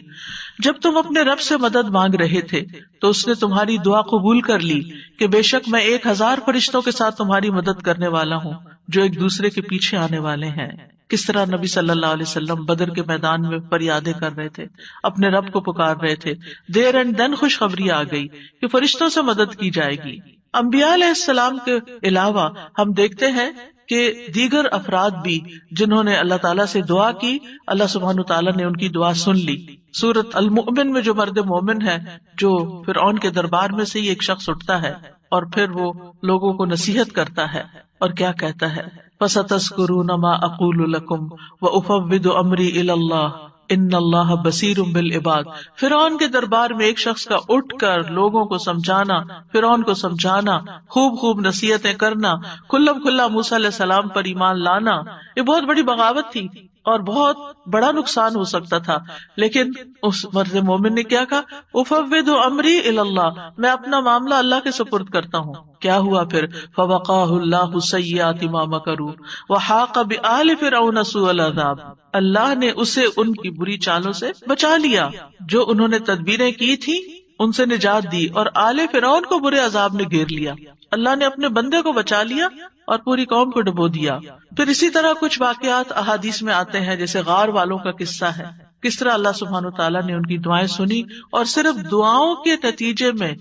جب تم اپنے رب سے مدد مانگ رہے تھے تو اس نے تمہاری دعا قبول کر لی کہ بے شک میں 1000 فرشتوں کے ساتھ تمہاری مدد کرنے والا ہوں جو ایک دوسرے کے پیچھے آنے والے ہیں. کس طرح نبی صلی اللہ علیہ وسلم بدر کے میدان میں فریادیں کر رہے تھے، اپنے رب کو پکار رہے تھے. دیر اینڈ دن خوشخبری آ گئی کہ فرشتوں سے مدد کی جائے گی. انبیاء علیہ السلام کے علاوہ ہم دیکھتے ہیں کہ دیگر افراد بھی جنہوں نے اللہ تعالیٰ سے دعا کی، اللہ سبحانہ تعالیٰ نے ان کی دعا سن لی. سورۃ المؤمن میں جو مرد مومن ہے، جو فرعون کے دربار میں سے ہی ایک شخص اٹھتا ہے اور پھر وہ لوگوں کو نصیحت کرتا ہے اور کیا کہتا ہے؟ فَسَتَذْكُرُونَ مَا أَقُولُ لَكُمْ وَأُفَوِّضُ أَمْرِي إِلَى اللَّهِ ان اللہ بصیر بالعباد. فرعون کے دربار میں ایک شخص کا اٹھ کر لوگوں کو سمجھانا، فرعون کو سمجھانا، خوب خوب نصیحتیں کرنا، کھلم کھلا موسیٰ علیہ السلام پر ایمان لانا، یہ بہت بڑی بغاوت تھی اور بہت بڑا نقصان ہو سکتا تھا. لیکن اس مرد مومن نے کیا کہا؟ افوض امری الی اللہ، میں اپنا معاملہ اللہ کے سپرد کرتا ہوں. کیا ہوا پھر؟ فوقاہ اللہ سیئات ما مکروا وحاق بآل فرعون سوء العذاب. اللہ نے اسے ان کی بری چالوں سے بچا لیا جو انہوں نے تدبیریں کی تھی، ان سے نجات دی، اور آل فرعون کو برے عذاب نے گھیر لیا. اللہ نے اپنے بندے کو بچا لیا اور پوری قوم کو ڈبو دیا. پھر اسی طرح کچھ واقعات احادیث میں آتے ہیں، جیسے غار والوں کا قصہ ہے، کس طرح اللہ سبحانہ تعالیٰ نے ان کی دعائیں سنی اور صرف دعاؤں کے نتیجے میں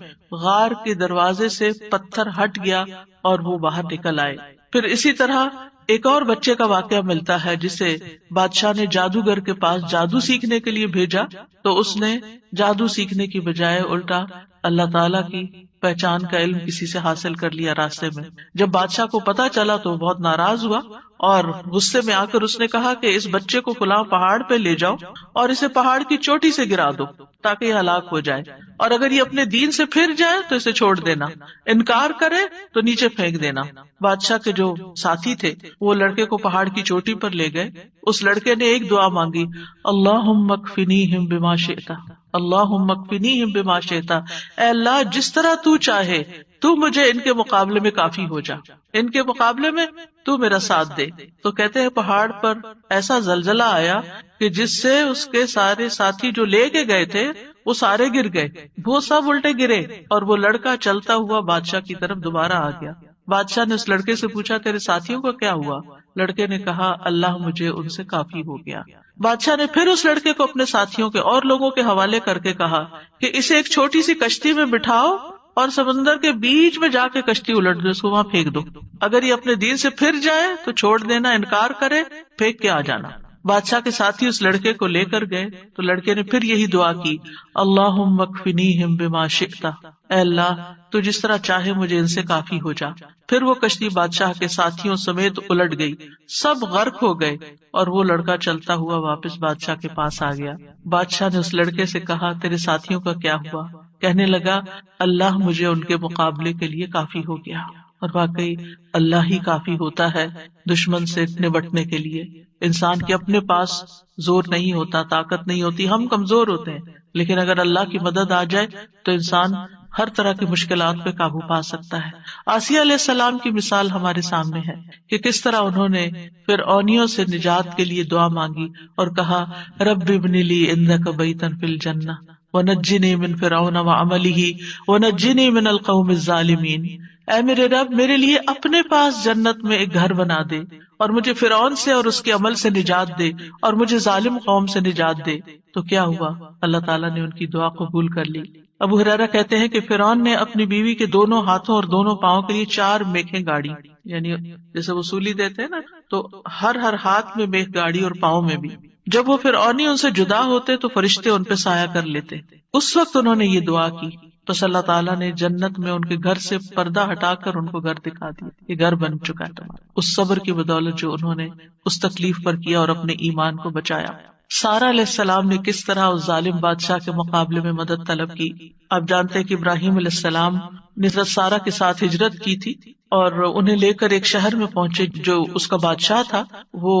غار کے دروازے سے پتھر ہٹ گیا اور وہ باہر نکل آئے. پھر اسی طرح ایک اور بچے کا واقعہ ملتا ہے جسے بادشاہ نے جادوگر کے پاس جادو سیکھنے کے لیے بھیجا، تو اس نے جادو سیکھنے کی بجائے الٹا اللہ تعالیٰ کی پہچان کا علم کسی سے حاصل کر لیا راستے میں. جب بادشاہ کو پتا چلا تو وہ بہت ناراض ہوا اور غصے میں آ کر اس نے کہا کہ اس بچے کو فلاں پہاڑ پہ لے جاؤ اور اسے پہاڑ کی چوٹی سے گرا دو تاکہ یہ ہلاک ہو جائے، اور اگر یہ اپنے دین سے پھر جائے تو اسے چھوڑ دینا، انکار کرے تو نیچے پھینک دینا. بادشاہ کے جو ساتھی تھے وہ لڑکے کو پہاڑ کی چوٹی پر لے گئے. اس لڑکے نے ایک دعا مانگی، اللہم اکفنیہم بما شئت، اللہم اکفنیہم بما شئت، اے اللہ جس طرح تو چاہے تو مجھے ان کے مقابلے میں کافی ہو جا، ان کے مقابلے میں تو میرا ساتھ دے. تو کہتے ہیں پہاڑ پر ایسا زلزلہ آیا کہ جس سے اس کے سارے ساتھی جو لے کے گئے تھے وہ سارے گر گئے، وہ سب الٹے گرے اور وہ لڑکا چلتا ہوا بادشاہ کی طرف دوبارہ آ گیا. بادشاہ نے اس لڑکے سے پوچھا تیرے ساتھیوں کا کیا ہوا؟ لڑکے نے کہا اللہ مجھے ان سے کافی ہو گیا. بادشاہ نے پھر اس لڑکے کو اپنے ساتھیوں کے اور لوگوں کے حوالے کر کے کہا کہ اسے ایک چھوٹی سی کشتی میں بٹھاؤ اور سمندر کے بیچ میں جا کے کشتی الٹ دو، اس کو وہاں پھینک دو، اگر یہ اپنے دین سے پھر جائے تو چھوڑ دینا، انکار کرے پھینک کے آ جانا. بادشاہ کے ساتھی اس لڑکے کو لے کر گئے تو لڑکے نے پھر یہی دعا کی، اللہم اکفنیہم بما شئت، اے اللہ تو جس طرح چاہے مجھے ان سے کافی ہو جا. پھر وہ کشتی بادشاہ کے ساتھیوں سمیت الٹ گئی، سب غرق ہو گئے اور وہ لڑکا چلتا ہوا واپس بادشاہ کے پاس آ گیا. بادشاہ نے اس لڑکے سے کہا تیرے ساتھیوں کا کیا ہوا؟ کہنے لگا اللہ مجھے ان کے مقابلے کے لیے کافی ہو گیا. اور واقعی اللہ ہی کافی ہوتا ہے دشمن سے نبٹنے کے لیے. انسان کے اپنے پاس زور نہیں ہوتا، طاقت نہیں ہوتی، ہم کمزور ہوتے ہیں، لیکن اگر اللہ کی مدد آ جائے تو انسان ہر طرح کی مشکلات پہ قابو پا سکتا ہے. آسیہ علیہ السلام کی مثال ہمارے سامنے ہے کہ کس طرح انہوں نے فرعونیوں سے نجات کے لیے دعا مانگی اور کہا رب ابن لی عندک بیتا فی الجنہ ونجنی من فرعون وعملہ ونجنی من القوم الظالمین. اے میرے رب میرے لیے اپنے پاس جنت میں ایک گھر بنا دے اور مجھے فرعون سے اور اس کے عمل سے نجات دے اور مجھے ظالم قوم سے نجات دے. تو کیا ہوا؟ اللہ تعالیٰ نے ان کی دعا قبول کر لی. ابو ہریرہ کہتے ہیں کہ فرعون نے اپنی بیوی کے دونوں ہاتھوں اور دونوں پاؤں کے لیے 4 میخیں گاڑی، یعنی جیسے وصولی دیتے ہیں نا، تو ہر ہاتھ میں میخ گاڑی اور پاؤں میں بھی. جب وہ فرعونی ان سے جدا ہوتے تو فرشتے ان پہ سایہ کر لیتے. اس وقت انہوں نے یہ دعا کی، بس اللہ تعالیٰ نے جنت میں ان کے گھر سے پردہ ہٹا کر ان کو گھر دکھا دیا. یہ گھر بن چکا ہے تمہارا، اس صبر کی بدولت جو انہوں نے اس تکلیف پر کیا اور اپنے ایمان کو بچایا. سارہ علیہ السلام نے کس طرح اس ظالم بادشاہ کے مقابلے میں مدد طلب کی. آپ جانتے ہیں کہ ابراہیم علیہ السلام نے حضرت سارہ کے ساتھ ہجرت کی تھی اور انہیں لے کر ایک شہر میں پہنچے. جو اس کا بادشاہ تھا وہ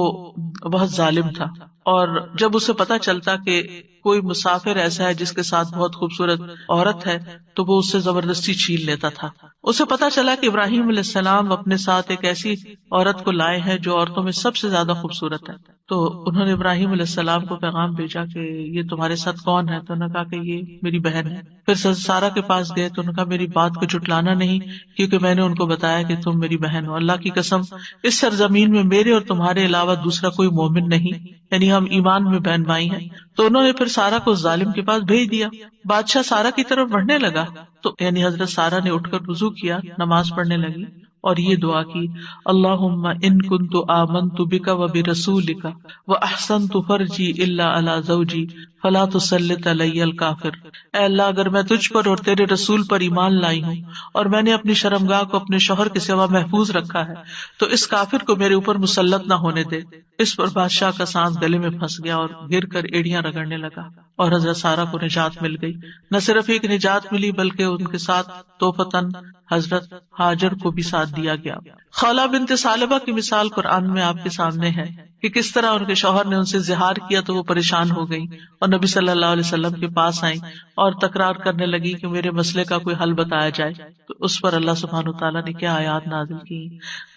بہت ظالم تھا، اور جب اسے پتا چلتا کہ کوئی مسافر ایسا ہے جس کے ساتھ بہت خوبصورت عورت ہے تو وہ اس سے زبردستی چھین لیتا تھا. اسے پتا چلا کہ ابراہیم علیہ السلام اپنے ساتھ ایک ایسی عورت کو لائے ہیں جو عورتوں میں سب سے زیادہ خوبصورت ہے. تو انہوں نے ابراہیم علیہ السلام کو پیغام بھیجا کہ یہ تمہارے ساتھ کون ہے؟ تو انہوں نے کہا کہ یہ میری بہن ہے. پھر سارہ کے پاس گئے تو انہوں نے کہا میری بات کو جھٹلانا نہیں، کیونکہ میں نے ان کو بتایا کہ تم میری بہن ہو. اللہ کی قسم اس سرزمین میں میرے اور تمہارے علاوہ دوسرا کوئی مومن نہیں، یعنی ہم ایمان میں بہن بھائی ہیں. تو انہوں نے پھر سارہ کو ظالم کے پاس بھیج دیا. بادشاہ سارہ کی طرف بڑھنے لگا تو یعنی حضرت سارہ نے اٹھ کر وضو کیا، نماز پڑھنے لگی اور یہ دعا کی، اللہم ان کنت آمنت بک وبرسولک واحسنت فرجی الا علی زوجی فلا تسلط علی الکافر. اے اللہ اگر میں تجھ پر اور تیرے رسول پر ایمان لائی ہوں اور میں نے اپنی شرمگاہ کو اپنے شوہر کے سوا محفوظ رکھا ہے تو اس کافر کو میرے اوپر مسلط نہ ہونے دے. اس پر بادشاہ کا سانس گلے میں پھنس گیا اور گر کر ایڑیاں رگڑنے لگا اور حضرت سارہ کو نجات مل گئی. نہ صرف ایک نجات ملی بلکہ ان کے ساتھ توفتن حضرت ہاجر کو بھی ساتھ دیا گیا. خولہ بنت ثعلبہ کی مثال قرآن میں آپ کے سامنے ہے کہ کس طرح ان کے شوہر نے ان سے زہار کیا تو وہ پریشان ہو گئی اور نبی صلی اللہ علیہ وسلم کے پاس آئیں اور تکرار کرنے لگی کہ میرے مسئلے کا کوئی حل بتایا جائے. تو اس پر اللہ سبحانہ وتعالیٰ نے کیا آیات نازل کی،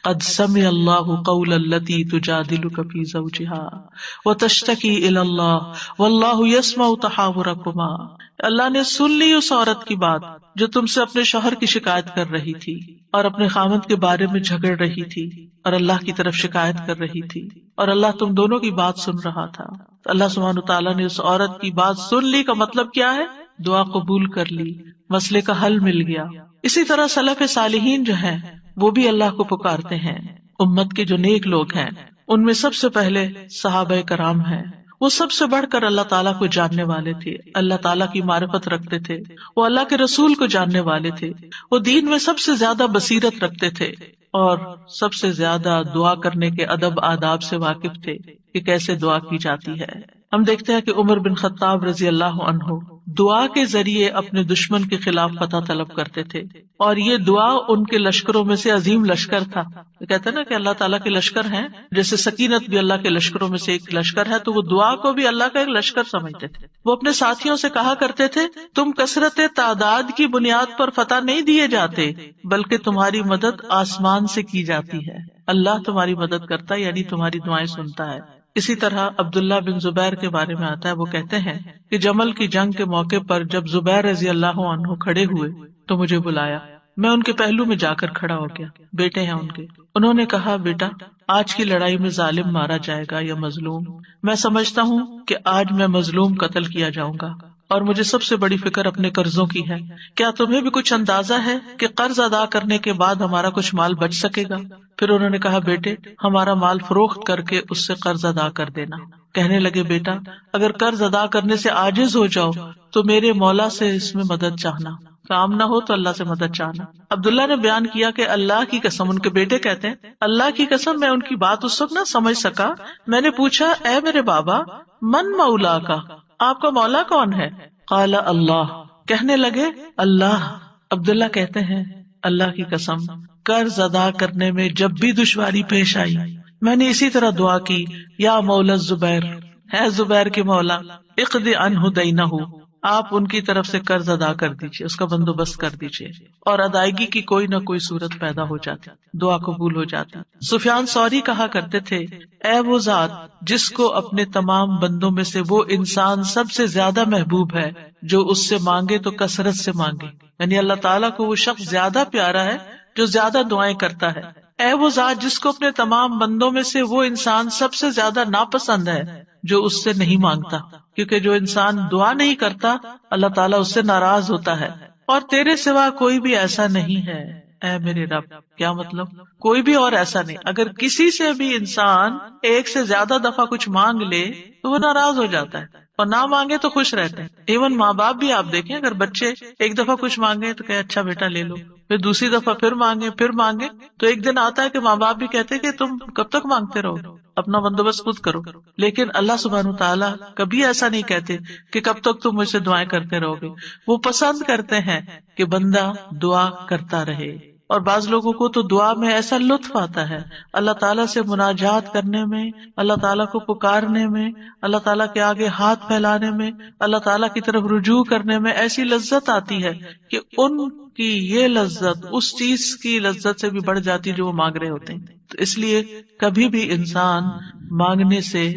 قد سمع اللہ قول التی تجادلک فی زوجہا وتشتکی الی اللہ واللہ یسمع تحاورکما. اللہ نے سن لی اس عورت کی بات جو تم سے اپنے شوہر کی شکایت کر رہی تھی اور اپنے خاوند کے بارے میں جھگڑ رہی تھی اور اللہ کی طرف شکایت کر رہی تھی اور اللہ تم دونوں کی بات سن رہا تھا. تو اللہ سبحانہ تعالیٰ نے اس عورت کی بات سن لی کا مطلب کیا ہے؟ دعا قبول کر لی، مسئلے کا حل مل گیا. اسی طرح سلف صالحین جو ہیں وہ بھی اللہ کو پکارتے ہیں. امت کے جو نیک لوگ ہیں ان میں سب سے پہلے صحابہ کرام ہیں. وہ سب سے بڑھ کر اللہ تعالیٰ کو جاننے والے تھے، اللہ تعالیٰ کی معرفت رکھتے تھے، وہ اللہ کے رسول کو جاننے والے تھے، وہ دین میں سب سے زیادہ بصیرت رکھتے تھے، اور سب سے زیادہ دعا کرنے کے ادب آداب سے واقف تھے کہ کیسے دعا کی جاتی ہے۔ ہم دیکھتے ہیں کہ عمر بن خطاب رضی اللہ عنہ دعا کے ذریعے اپنے دشمن کے خلاف فتح طلب کرتے تھے، اور یہ دعا ان کے لشکروں میں سے عظیم لشکر تھا۔ کہتے ہیں نا کہ اللہ تعالیٰ کے لشکر ہیں، جیسے سکینت بھی اللہ کے لشکروں میں سے ایک لشکر ہے، تو وہ دعا کو بھی اللہ کا ایک لشکر سمجھتے تھے۔ وہ اپنے ساتھیوں سے کہا کرتے تھے، تم کثرت تعداد کی بنیاد پر فتح نہیں دیے جاتے، بلکہ تمہاری مدد آسمان سے کی جاتی ہے۔ اللہ تمہاری مدد کرتا ہے، یعنی تمہاری دعائیں سنتا ہے۔ اسی طرح عبداللہ بن زبیر کے بارے میں آتا ہے، وہ کہتے ہیں کہ جمل کی جنگ کے موقع پر جب زبیر رضی اللہ عنہ کھڑے ہوئے تو مجھے بلایا، میں ان کے پہلو میں جا کر کھڑا ہو گیا، بیٹے ہیں ان کے۔ انہوں نے کہا، بیٹا آج کی لڑائی میں ظالم مارا جائے گا یا مظلوم؟ میں سمجھتا ہوں کہ آج میں مظلوم قتل کیا جاؤں گا، اور مجھے سب سے بڑی فکر اپنے قرضوں کی ہے۔ کیا تمہیں بھی کچھ اندازہ ہے کہ قرض ادا کرنے کے بعد ہمارا کچھ مال بچ سکے گا؟ پھر انہوں نے کہا، بیٹے ہمارا مال فروخت کر کے اس سے قرض ادا کر دینا۔ کہنے لگے، بیٹا اگر قرض ادا کرنے سے عاجز ہو جاؤ تو میرے مولا سے اس میں مدد چاہنا، کام نہ ہو تو اللہ سے مدد چاہنا۔ عبداللہ نے بیان کیا کہ اللہ کی قسم، ان کے بیٹے کہتے ہیں، اللہ کی قسم میں ان کی بات اس وقت نہ سمجھ سکا۔ میں نے پوچھا، اے میرے بابا، من مولا کا، آپ کا مولا کون ہے؟ قال اللہ، کہنے لگے اللہ۔ عبداللہ کہتے ہیں، اللہ کی قسم قرض ادا کرنے میں جب بھی دشواری پیش آئی میں نے اسی طرح دعا کی، یا مولا زبیر، ہے زبیر کے مولا، اقض عنہ دینہ، آپ ان کی طرف سے قرض ادا کر دیجیے، اس کا بندوبست کر دیجیے، اور ادائیگی کی کوئی نہ کوئی صورت پیدا ہو جاتی، دعا قبول ہو جاتی۔ سفیان ثوری کہا کرتے تھے، اے وہ ذات جس کو اپنے تمام بندوں میں سے وہ انسان سب سے زیادہ محبوب ہے جو اس سے مانگے تو کثرت سے مانگے، یعنی اللہ تعالیٰ کو وہ شخص زیادہ پیارا ہے جو زیادہ دعائیں کرتا ہے۔ اے وہ ذات جس کو اپنے تمام بندوں میں سے وہ انسان سب سے زیادہ ناپسند ہے جو اس سے نہیں مانگتا، کیونکہ جو انسان دعا نہیں کرتا اللہ تعالیٰ اس سے ناراض ہوتا ہے، اور تیرے سوا کوئی بھی ایسا نہیں ہے اے میرے رب۔ کیا مطلب؟ کوئی بھی اور ایسا نہیں۔ اگر کسی سے بھی انسان ایک سے زیادہ دفعہ کچھ مانگ لے تو وہ ناراض ہو جاتا ہے، اور نہ مانگے تو خوش رہتے ہیں۔ ایون ماں باپ بھی آپ دیکھیں، اگر بچے ایک دفعہ کچھ مانگے تو کہ اچھا بیٹا لے لو، پھر دوسری دفعہ پھر مانگے تو ایک دن آتا ہے کہ ماں باپ بھی کہتے ہیں کہ تم کب تک مانگتے رہو، اپنا بندوبست خود کرو۔ لیکن اللہ سبحانہ تعالیٰ کبھی ایسا نہیں کہتے کہ کب تک تم مجھ سے دعائیں کرتے رہو گے۔ وہ پسند کرتے ہیں کہ بندہ دعا کرتا رہے، اور بعض لوگوں کو تو دعا میں ایسا لطف آتا ہے، اللہ تعالیٰ سے مناجات کرنے میں، اللہ تعالیٰ کو پکارنے میں، اللہ تعالیٰ کے آگے ہاتھ پھیلانے میں، اللہ تعالیٰ کی طرف رجوع کرنے میں ایسی لذت آتی ہے کہ ان کی یہ لذت اس چیز کی لذت سے بھی بڑھ جاتی جو وہ مانگ رہے ہوتے ہیں۔ تو اس لیے کبھی بھی انسان مانگنے سے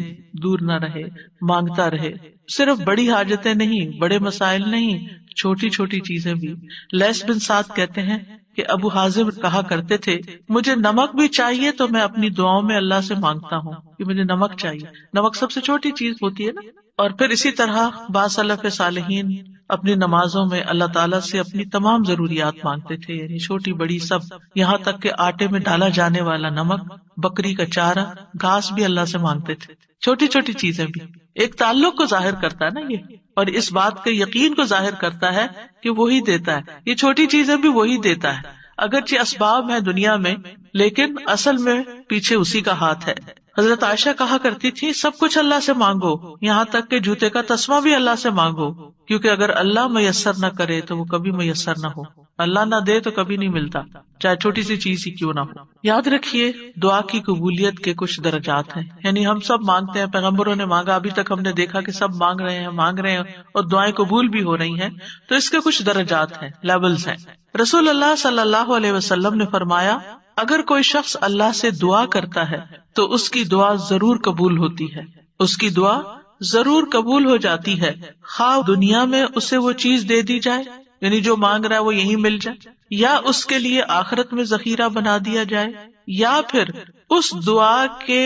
دور نہ رہے، مانگتا رہے، صرف بڑی حاجتیں نہیں، بڑے مسائل نہیں، چھوٹی چھوٹی چیزیں بھی۔ لیث بن سعد کہتے ہیں کہ ابو حازم کہا کرتے تھے، مجھے نمک بھی چاہیے تو میں اپنی دعاؤں میں اللہ سے مانگتا ہوں کہ مجھے نمک چاہیے۔ نمک سب سے چھوٹی چیز ہوتی ہے نا۔ اور پھر اسی طرح بعض سلف صالحین اپنی نمازوں میں اللہ تعالیٰ سے اپنی تمام ضروریات مانگتے تھے، یعنی چھوٹی بڑی سب، یہاں تک کہ آٹے میں ڈالا جانے والا نمک، بکری کا چارہ، گھاس بھی اللہ سے مانگتے تھے۔ چھوٹی چھوٹی چیزیں بھی ایک تعلق کو ظاہر کرتا ہے نا یہ، اور اس بات کے یقین کو ظاہر کرتا ہے کہ وہی دیتا ہے، یہ چھوٹی چیزیں بھی وہی دیتا ہے، اگرچہ اسباب ہیں دنیا میں لیکن اصل میں پیچھے اسی کا ہاتھ ہے۔ حضرت عائشہ کہا کرتی تھی، سب کچھ اللہ سے مانگو، یہاں تک کہ جوتے کا تسمہ بھی اللہ سے مانگو، کیونکہ اگر اللہ میسر نہ کرے تو وہ کبھی میسر نہ ہو، اللہ نہ دے تو کبھی نہیں ملتا، چاہے چھوٹی سی چیز ہی کیوں نہ ہو۔ یاد رکھیے دعا کی قبولیت کے کچھ درجات ہیں، یعنی ہم سب مانگتے ہیں، پیغمبروں نے مانگا، ابھی تک ہم نے دیکھا کہ سب مانگ رہے ہیں اور دعائیں قبول بھی ہو رہی ہیں، تو اس کے کچھ درجات ہیں، لیولز ہیں۔ رسول اللہ صلی اللہ علیہ وسلم نے فرمایا، اگر کوئی شخص اللہ سے دعا کرتا ہے تو اس کی دعا ضرور قبول ہوتی ہے، اس کی دعا ضرور قبول ہو جاتی ہے، خواہ دنیا میں اسے وہ چیز دے دی جائے، یعنی جو مانگ رہا ہے وہ یہیں مل جائے، یا اس کے لیے آخرت میں ذخیرہ بنا دیا جائے، یا پھر اس دعا کے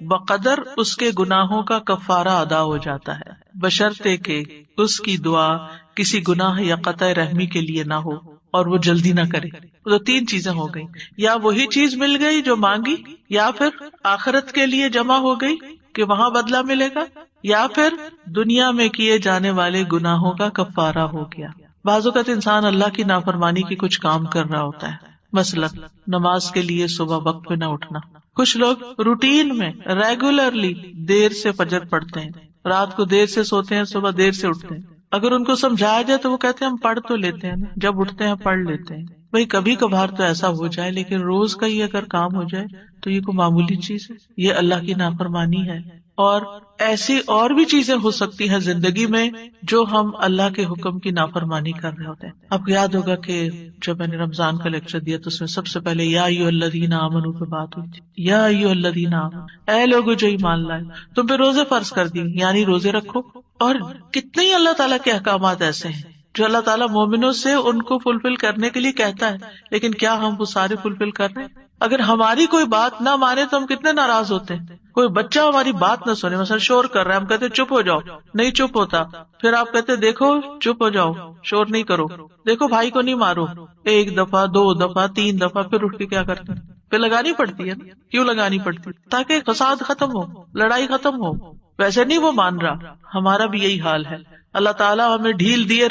بقدر اس کے گناہوں کا کفارہ ادا ہو جاتا ہے، بشرطے کہ اس کی دعا کسی گناہ یا قطع رحمی کے لیے نہ ہو اور وہ جلدی نہ کرے۔ تو تین چیزیں ہو گئی، یا وہی چیز مل گئی جو مانگی، یا پھر آخرت کے لیے جمع ہو گئی، کہ وہاں بدلہ ملے گا، یا پھر دنیا میں کیے جانے والے گناہوں کا کفارہ ہو گیا۔ بعض اوقات انسان اللہ کی نافرمانی کی کچھ کام کر رہا ہوتا ہے، مثلا نماز کے لیے صبح وقت پہ نہ اٹھنا۔ کچھ لوگ روٹین میں ریگولرلی دیر سے فجر پڑھتے ہیں، رات کو دیر سے سوتے ہیں، صبح دیر سے اٹھتے ہیں۔ اگر ان کو سمجھایا جائے تو وہ کہتے ہیں ہم پڑھ تو لیتے ہیں نا، جب اٹھتے ہیں پڑھ لیتے ہیں۔ بھئی کبھی کبھار تو ایسا ہو جائے، لیکن روز کا یہ اگر کام ہو جائے تو یہ کوئی معمولی چیز ہے؟ یہ اللہ کی نافرمانی ہے۔ اور ایسی اور بھی چیزیں ہو سکتی ہیں زندگی میں جو ہم اللہ کے حکم کی نافرمانی کر رہے ہوتے ہیں۔ آپ کو یاد ہوگا کہ جب میں نے رمضان کا لیکچر دیا تو اس میں سب سے پہلے یا ایھا الذین آمنوا پہ بات ہوئی تھی۔ یا ایھا الذین آمنوا، اے لوگو جو ایمان لائے، تم پہ روزے فرض کر دی، یعنی روزے رکھو۔ اور کتنے ہی اللہ تعالیٰ کے احکامات ایسے ہیں جو اللہ تعالیٰ مومنوں سے ان کو فلفل کرنے کے لیے کہتا ہے، لیکن کیا ہم وہ سارے فلفل کر رہے ہیں؟ اگر ہماری کوئی بات نہ مانے تو ہم کتنے ناراض ہوتے ہیں۔ کوئی بچہ ہماری بات نہ سنے، مثلا شور کر رہا ہے، ہم کہتے چپ ہو جاؤ، نہیں چپ ہوتا، پھر آپ کہتے دیکھو چپ ہو جاؤ، شور نہیں کرو، دیکھو بھائی کو نہیں مارو، ایک دفعہ، دو دفعہ، تین دفعہ، پھر اٹھ کے کیا کرتے ہیں؟ پھر لگانی پڑتی ہے نا۔ کیوں لگانی پڑتی؟ تاکہ فساد ختم ہو، لڑائی ختم ہو۔ ویسے نہیں وہ مان رہا، ہمارا بھی یہی حال ہے۔ اللہ تعالیٰ ہمیں ڈھیل دیے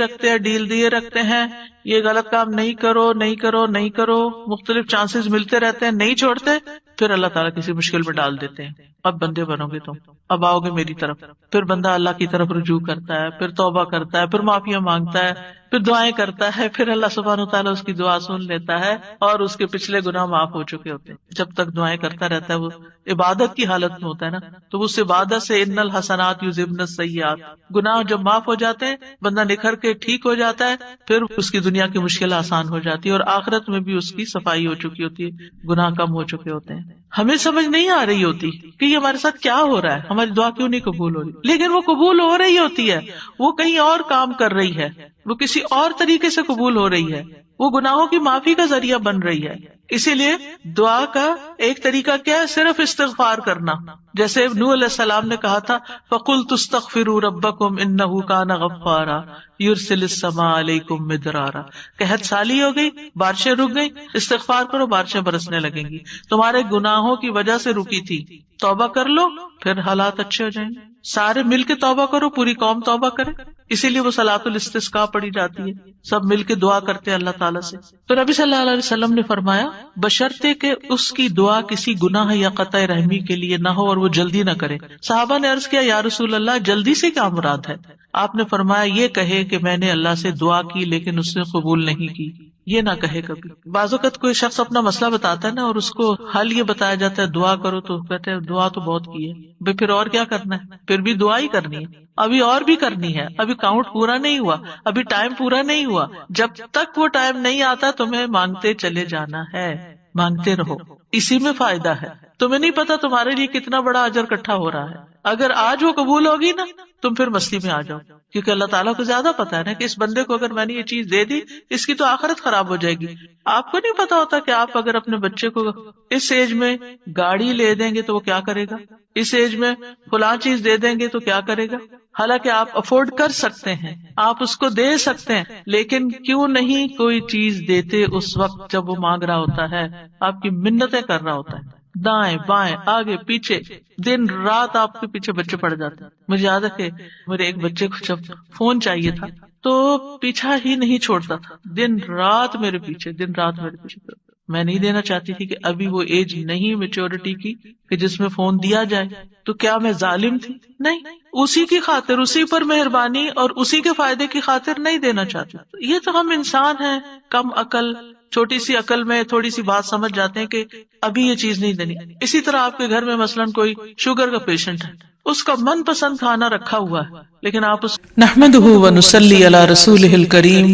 رکھتے ہیں، یہ غلط کام نہیں کرو، نہیں کرو، نہیں کرو، مختلف چانسز ملتے رہتے ہیں، نہیں چھوڑتے، پھر اللہ تعالیٰ کسی مشکل میں ڈال دیتے ہیں۔ اب بندے بنو گے تم، اب آؤ گے میری طرف۔ پھر بندہ اللہ کی طرف رجوع کرتا ہے، پھر توبہ کرتا ہے، پھر معافیاں مانگتا ہے، پھر دعائیں کرتا ہے، پھر اللہ سبحانہ وتعالیٰ اس کی دعا سن لیتا ہے اور اس کے پچھلے گناہ معاف ہو چکے ہوتے ہیں۔ جب تک دعائیں کرتا رہتا ہے، وہ عبادت کی حالت میں ہوتا ہے نا، تو اس عبادت سے ان الحسنات یذھبن السیئات، گناہ جب معاف ہو جاتے ہیں، بندہ نکھر کے ٹھیک ہو جاتا ہے، پھر اس کی دنیا کی مشکل آسان ہو جاتی ہے اور آخرت میں بھی اس کی صفائی ہو چکی ہوتی ہے، گناہ کم ہو چکے ہوتے ہیں۔ ہمیں سمجھ نہیں آ رہی ہوتی کہ یہ ہمارے ساتھ کیا ہو رہا ہے، ہماری دعا کیوں نہیں قبول ہو رہی، لیکن وہ قبول ہو رہی ہوتی ہے، وہ کہیں اور کام کر رہی ہے، وہ کسی اور طریقے سے قبول ہو رہی ہے، وہ گناہوں کی معافی کا ذریعہ بن رہی ہے۔ اسی لیے دعا کا ایک طریقہ کیا ہے؟ صرف استغفار کرنا۔ جیسے نوح علیہ السلام نے کہا تھا فَقُلْتُ اسْتَغْفِرُوا رَبَّكُمْ إِنَّهُ كَانَ غَفَّارًا يُرْسِلِ السَّمَاءَ عَلَيْكُمْ مِدْرَارًا، قحط سالی ہو گئی، بارشیں رک گئی، استغفار کرو، بارشیں برسنے لگیں گی۔ تمہارے گناہوں کی وجہ سے رکی تھی، توبہ کر لو، پھر حالات اچھے ہو جائیں گے۔ سارے مل کے توبہ کرو، پوری قوم توبہ کرے، اسی لیے وہ صلاۃ الاستسقاء پڑھی جاتی ہے، سب مل کے دعا کرتے ہیں اللہ تعالیٰ سے۔ تو نبی صلی اللہ علیہ وسلم نے فرمایا بشرطے کہ اس کی دعا کسی گناہ یا قطع رحمی کے لیے نہ ہو اور وہ جلدی نہ کرے۔ صحابہ نے عرض کیا یا رسول اللہ جلدی سے کیا مراد ہے؟ آپ نے فرمایا یہ کہے کہ میں نے اللہ سے دعا کی لیکن اس نے قبول نہیں کی، یہ نہ کہے کبھی۔ بعض اوقات کوئی شخص اپنا مسئلہ بتاتا ہے نا اور اس کو حل یہ بتایا جاتا ہے دعا کرو، تو کہتے ہیں دعا تو بہت کی ہے، پھر اور کیا کرنا ہے؟ پھر بھی دعا ہی کرنی ہے، ابھی اور بھی کرنی ہے، ابھی کاؤنٹ پورا نہیں ہوا، ابھی ٹائم پورا نہیں ہوا۔ جب تک وہ ٹائم نہیں آتا تمہیں مانگتے چلے جانا ہے، مانگتے رہو، اسی میں فائدہ ہے۔ تمہیں نہیں پتا تمہارے لیے کتنا بڑا اجر اکٹھا ہو رہا ہے۔ اگر آج وہ قبول ہوگی نا تم پھر مستی میں آ جاؤ، کیونکہ اللہ تعالیٰ کو زیادہ پتا ہے نا کہ اس بندے کو اگر میں نے یہ چیز دے دی اس کی تو آخرت خراب ہو جائے گی۔ آپ کو نہیں پتا ہوتا کہ آپ اگر اپنے بچے کو اس ایج میں گاڑی لے دیں گے تو وہ کیا کرے گا، اس ایج میں فلاں چیز دے دیں گے تو کیا کرے گا۔ حالانکہ آپ افورڈ کر سکتے ہیں، آپ اس کو دے سکتے ہیں، لیکن کیوں نہیں کوئی چیز دیتے اس وقت جب وہ مانگ رہا ہوتا ہے، آپ کی منتیں کر رہا ہوتا ہے، دائیں بائیں آگے پیچھے، دن رات آپ کے پیچھے بچے پڑ جاتے ہیں۔ مجھے یاد ہے کہ میرے ایک بچے کو جب فون چاہیے تھا تو پیچھا ہی نہیں چھوڑتا تھا، دن رات میرے پیچھے، دن رات میرے پیچھے۔ میں نہیں دینا چاہتی تھی کہ ابھی وہ ایج نہیں میچورٹی کی کہ جس میں فون دیا جائے، تو کیا میں ظالم تھی؟ نہیں، اسی کی خاطر، اسی پر مہربانی اور اسی کے فائدے کی خاطر نہیں دینا چاہتی۔ یہ تو ہم انسان ہیں کم عقل، چھوٹی سی عقل میں تھوڑی سی بات سمجھ جاتے ہیں کہ ابھی یہ چیز نہیں دینی۔ اسی طرح آپ کے گھر میں مثلاً کوئی شوگر کا پیشنٹ ہے، اس کا من پسند کھانا رکھا ہوا ہے، لیکن آپ اس نحمده ونصلي على رسوله الكريم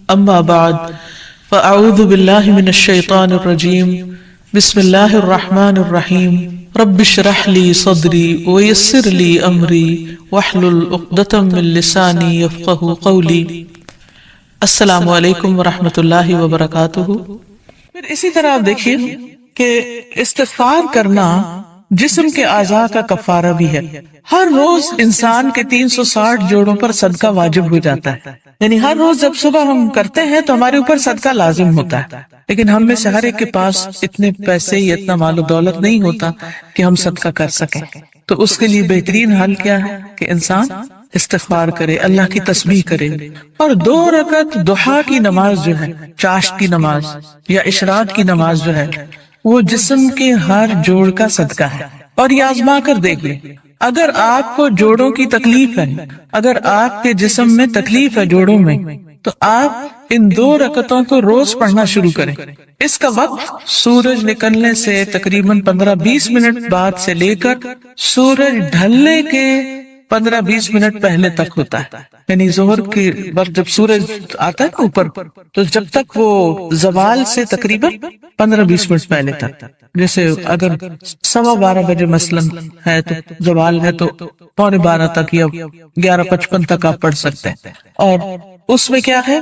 اما بعد فاعوذ بالله من الشيطان الرجيم بسم الله الرحمن الرحيم رب اشرح لي صدري ويسر لي امري واحلل عقدة من لساني يفقهوا قولي۔ السلام علیکم ورحمۃ اللہ وبرکاتہ۔ پھر اسی طرح آپ دیکھیے کہ استغفار کرنا جسم کے اعضاء کا کفارہ بھی ہے۔ ہر روز انسان کے 360 جوڑوں پر صدقہ واجب ہو جاتا ہے، یعنی ہر روز جب صبح ہم کرتے ہیں تو ہمارے اوپر صدقہ لازم ہوتا ہے، لیکن ہم میں سے ہر ایک کے پاس اتنے پیسے یا اتنا مال و دولت نہیں ہوتا کہ ہم صدقہ کر سکیں۔ تو اس کے لیے بہترین حل کیا ہے کہ انسان استغفار کرے، اللہ کی تسبیح کرے، اور 2 رکعت ضحیٰ کی نماز جو ہے، چاشت کی نماز یا اشراق کی نماز جو ہے، وہ جسم کے ہر جوڑ کا صدقہ ہے۔ اور یہ آزما کر دیکھ لیں، اگر آپ کو جوڑوں کی تکلیف ہے، اگر آپ کے جسم میں تکلیف ہے جوڑوں میں، تو آپ ان 2 رکعتوں کو روز پڑھنا شروع کریں۔ اس کا وقت سورج نکلنے سے تقریباً 15-20 منٹ بعد سے لے کر سورج ڈھلنے کے 15-20 منٹ پہلے تک ہوتا ہے، یعنی ظہر کے وقت جب سورج آتا ہے اوپر، تو جب تک وہ زوال سے تقریباً 15-20 منٹ پہلے تک، جیسے اگر 12:15 بجے مثلاً ہے تو زوال ہے تو 11:15 تک یا 11:55 تک آپ پڑھ سکتے ہیں۔ اور اس میں کیا ہے،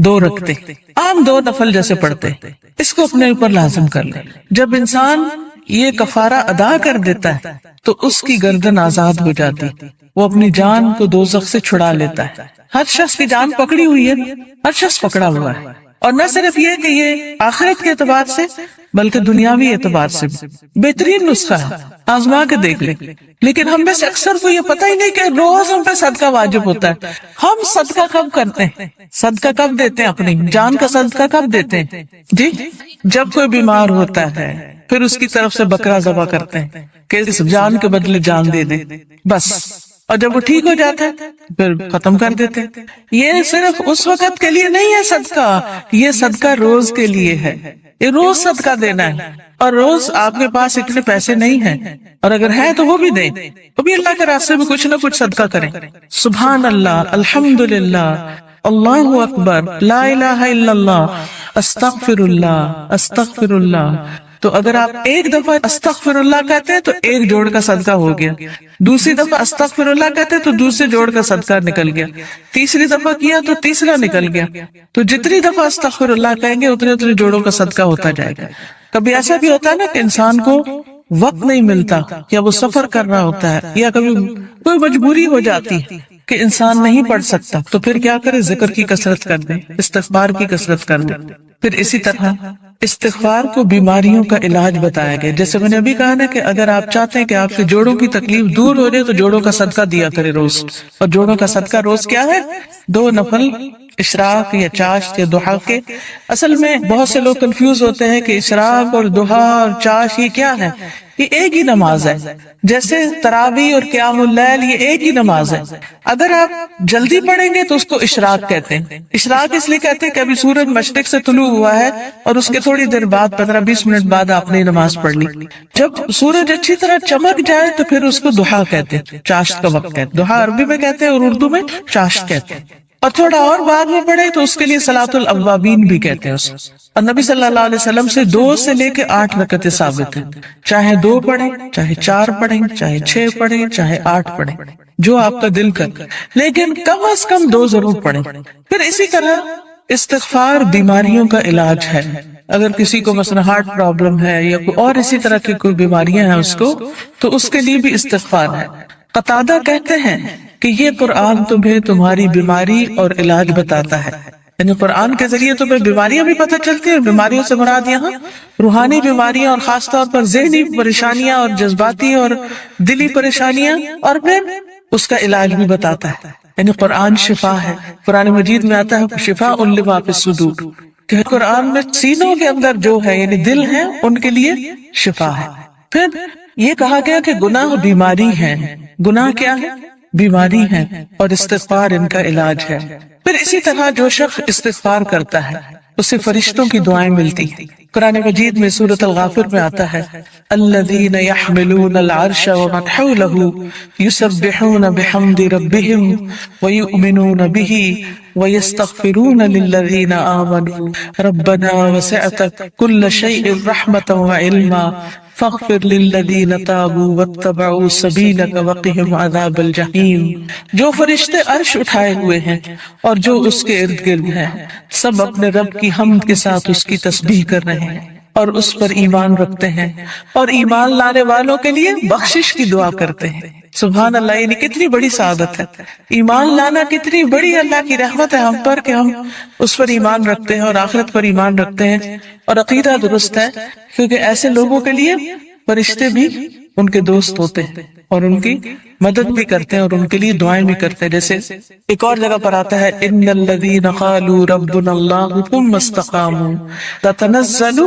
2 رکعتیں عام 2 نفل جیسے پڑھتے ہیں، اس کو اپنے اوپر لازم کر لیں۔ جب انسان یہ کفارہ ادا کر دیتا ہے تو اس کی گردن آزاد ہو جاتی، وہ اپنی جان کو دوزخ سے چھڑا لیتا ہے۔ ہر شخص کی جان پکڑی ہوئی ہے، ہر شخص پکڑا ہوا ہے، اور نہ صرف یہ کہ یہ آخرت کے اعتبار سے بلکہ دنیاوی اعتبار سے بہترین نسخہ ہے، آزما کے دیکھ لیں۔ لیکن ہم میں سے اکثر کو یہ پتہ ہی نہیں کہ روز ہم پہ صدقہ واجب ہوتا ہے۔ ہم صدقہ کب کرتے ہیں، صدقہ کب دیتے ہیں، اپنی جان کا صدقہ کب دیتے ہیں؟ جی، جب کوئی بیمار ہوتا ہے پھر اس کی طرف سے بکرا ذبح کرتے ہیں کہ اس جان کے بدلے جان دے دیں، بس، اور جب وہ ٹھیک ہو جاتا ہے پھر ختم کر دیتے ہیں۔ یہ صرف اس وقت کے لیے نہیں ہے صدقہ، یہ صدقہ روز کے لیے ہے، یہ روز صدقہ دینا ہے، اور روز آپ کے پاس اتنے پیسے نہیں ہیں، اور اگر ہے تو وہ بھی دیں، وہ بھی اللہ کے راستے میں کچھ نہ کچھ صدقہ کریں۔ سبحان اللہ، الحمدللہ، اللہ اکبر، لا الہ الا اللہ، استغفر اللہ، استغفر اللہ۔ تو اگر آپ ایک دفعہ استغفر اللہ کہتے ہیں تو 1 جوڑ کا صدقہ ہو گیا، دوسری دفعہ استغفر اللہ کہتے ہیں تو دوسرے جوڑ کا صدقہ نکل گیا، تیسری دفعہ کیا تو تیسرا نکل گیا۔ تو جتنی دفعہ استغفر اللہ کہیں گے اتنے جوڑوں کا صدقہ ہوتا جائے گا۔ کبھی ایسا بھی ہوتا ہے نا کہ انسان کو وقت نہیں ملتا، یا وہ سفر کر رہا ہوتا ہے، یا کبھی کوئی مجبوری ہو جاتی ہے کہ انسان نہیں پڑھ سکتا، تو پھر کیا کرے، ذکر کی کثرت کر دیں، استغفار کی کثرت کر دیں۔ پھر اسی طرح استغفار کو بیماریوں کا علاج بتایا گیا، جیسے میں نے ابھی کہا نا کہ اگر آپ چاہتے ہیں کہ آپ کے جوڑوں کی تکلیف دور ہو جائے تو جوڑوں کا صدقہ دیا کرے روز، اور جوڑوں کا صدقہ روز کیا ہے، 2 نفل اشراق یا چاشت یا ضحیٰ کے۔ اصل میں بہت سے لوگ کنفیوز ہوتے ہیں کہ اشراق اور ضحیٰ اور چاشت یہ کیا ہے، یہ ایک ہی نماز ہے، جیسے تراویح اور قیام اللیل یہ ایک ہی نماز ہے۔ اگر آپ جلدی پڑھیں گے تو اس کو اشراق کہتے ہیں۔ اشراق اس لیے کہتے ہیں کہ ابھی سورج مشرق سے طلوع ہوا ہے اور اس کے تھوڑی دیر بعد 15-20 منٹ بعد آپ نے نماز پڑھ لی۔ جب سورج اچھی طرح چمک جائے تو پھر اس کو ضحیٰ کہتے ہیں، چاشت کا وقت کہتے ہیں۔ ضحیٰ عربی میں کہتے ہیں اور اردو میں چاشت کہتے ہیں۔ اور تھوڑا اور بعد میں پڑھے تو اس کے لیے صلاۃ الاوابین بھی کہتے ہیں اس۔ اور نبی صلی اللہ علیہ وسلم سے 2 سے لے کے 8 رکعتیں ثابت ہیں، چاہے 2 پڑھیں، چاہے 4 پڑھیں، چاہے 6 پڑھیں، چاہے 8 پڑھیں، جو آپ کا دل کر، لیکن کم از کم 2 ضرور پڑھیں۔ پھر اسی طرح استغفار بیماریوں کا علاج ہے۔ اگر کسی کو مثلا ہارٹ پرابلم ہے یا کوئی اور اسی طرح کی کوئی بیماریاں ہیں اس کو، تو اس کے لیے بھی استغفار ہے۔ قتادہ کہتے ہیں کہ یہ قرآن تمہیں تمہاری بیماری اور علاج بتاتا ہے، یعنی قرآن کے ذریعے تمہیں بیماریاں بھی پتہ چلتی ہیں، بیماریوں سے مراد یہاں روحانی بیماریاں اور خاص طور پر ذہنی پریشانیاں اور جذباتی اور دلی پریشانیاں، اور پھر اس کا علاج بھی بتاتا ہے۔ یعنی قرآن شفا ہے۔ قرآن مجید میں آتا ہے شفاء لما فی الصدور، کہ قرآن میں سینوں کے اندر جو ہے یعنی دل ہے ان کے لیے شفا ہے۔ پھر یہ کہا گیا کہ گناہ بیماری ہے، گناہ کیا ہے، بیماری ہے، اور استغفار ان کا علاج ہے۔ پھر اسی طرح جو شخص استغفار کرتا ہے اسے فرشتوں کی دعائیں ملتی ہیں۔ قرآن مجید میں سورۃ الغافر میں آتا ہے الذین یحملون العرش ومن حولہ یسبحون بحمد ربہم ویؤمنون بہ ویستغفرون للذین آمنوا ربنا وسعت کل شیء رحمۃ وعلما فاغفر للذین تابوا واتبعوا سبیلک وقہم عذاب الجحیم۔ جو فرشتے عرش اٹھائے ہوئے ہیں اور جو اس کے ارد گرد ہیں، سب اپنے رب کی حمد کے ساتھ اس کی تسبیح کر رہے ہیں اور اس پر ایمان رکھتے ہیں، اور ایمان لانے والوں کے لیے بخشش کی دعا کرتے ہیں۔ سبحان اللہ، یعنی کتنی بڑی سعادت ہے، ایمان لانا کتنی بڑی اللہ کی رحمت ہے ہم پر کہ ہم اس پر ایمان رکھتے ہیں اور آخرت پر ایمان رکھتے ہیں اور عقیدہ درست ہے، کیونکہ ایسے لوگوں کے لیے فرشتے بھی ان کے دوست ہوتے ہیں۔ اور ان کی مدد بھی کرتے ہیں اور ان کے لیے دعائیں بھی کرتے ہیں. جیسے ایک اور جگہ پر آتا ہے ان الذین قالوا ربنا اللہ ثم استقاموا تتنزل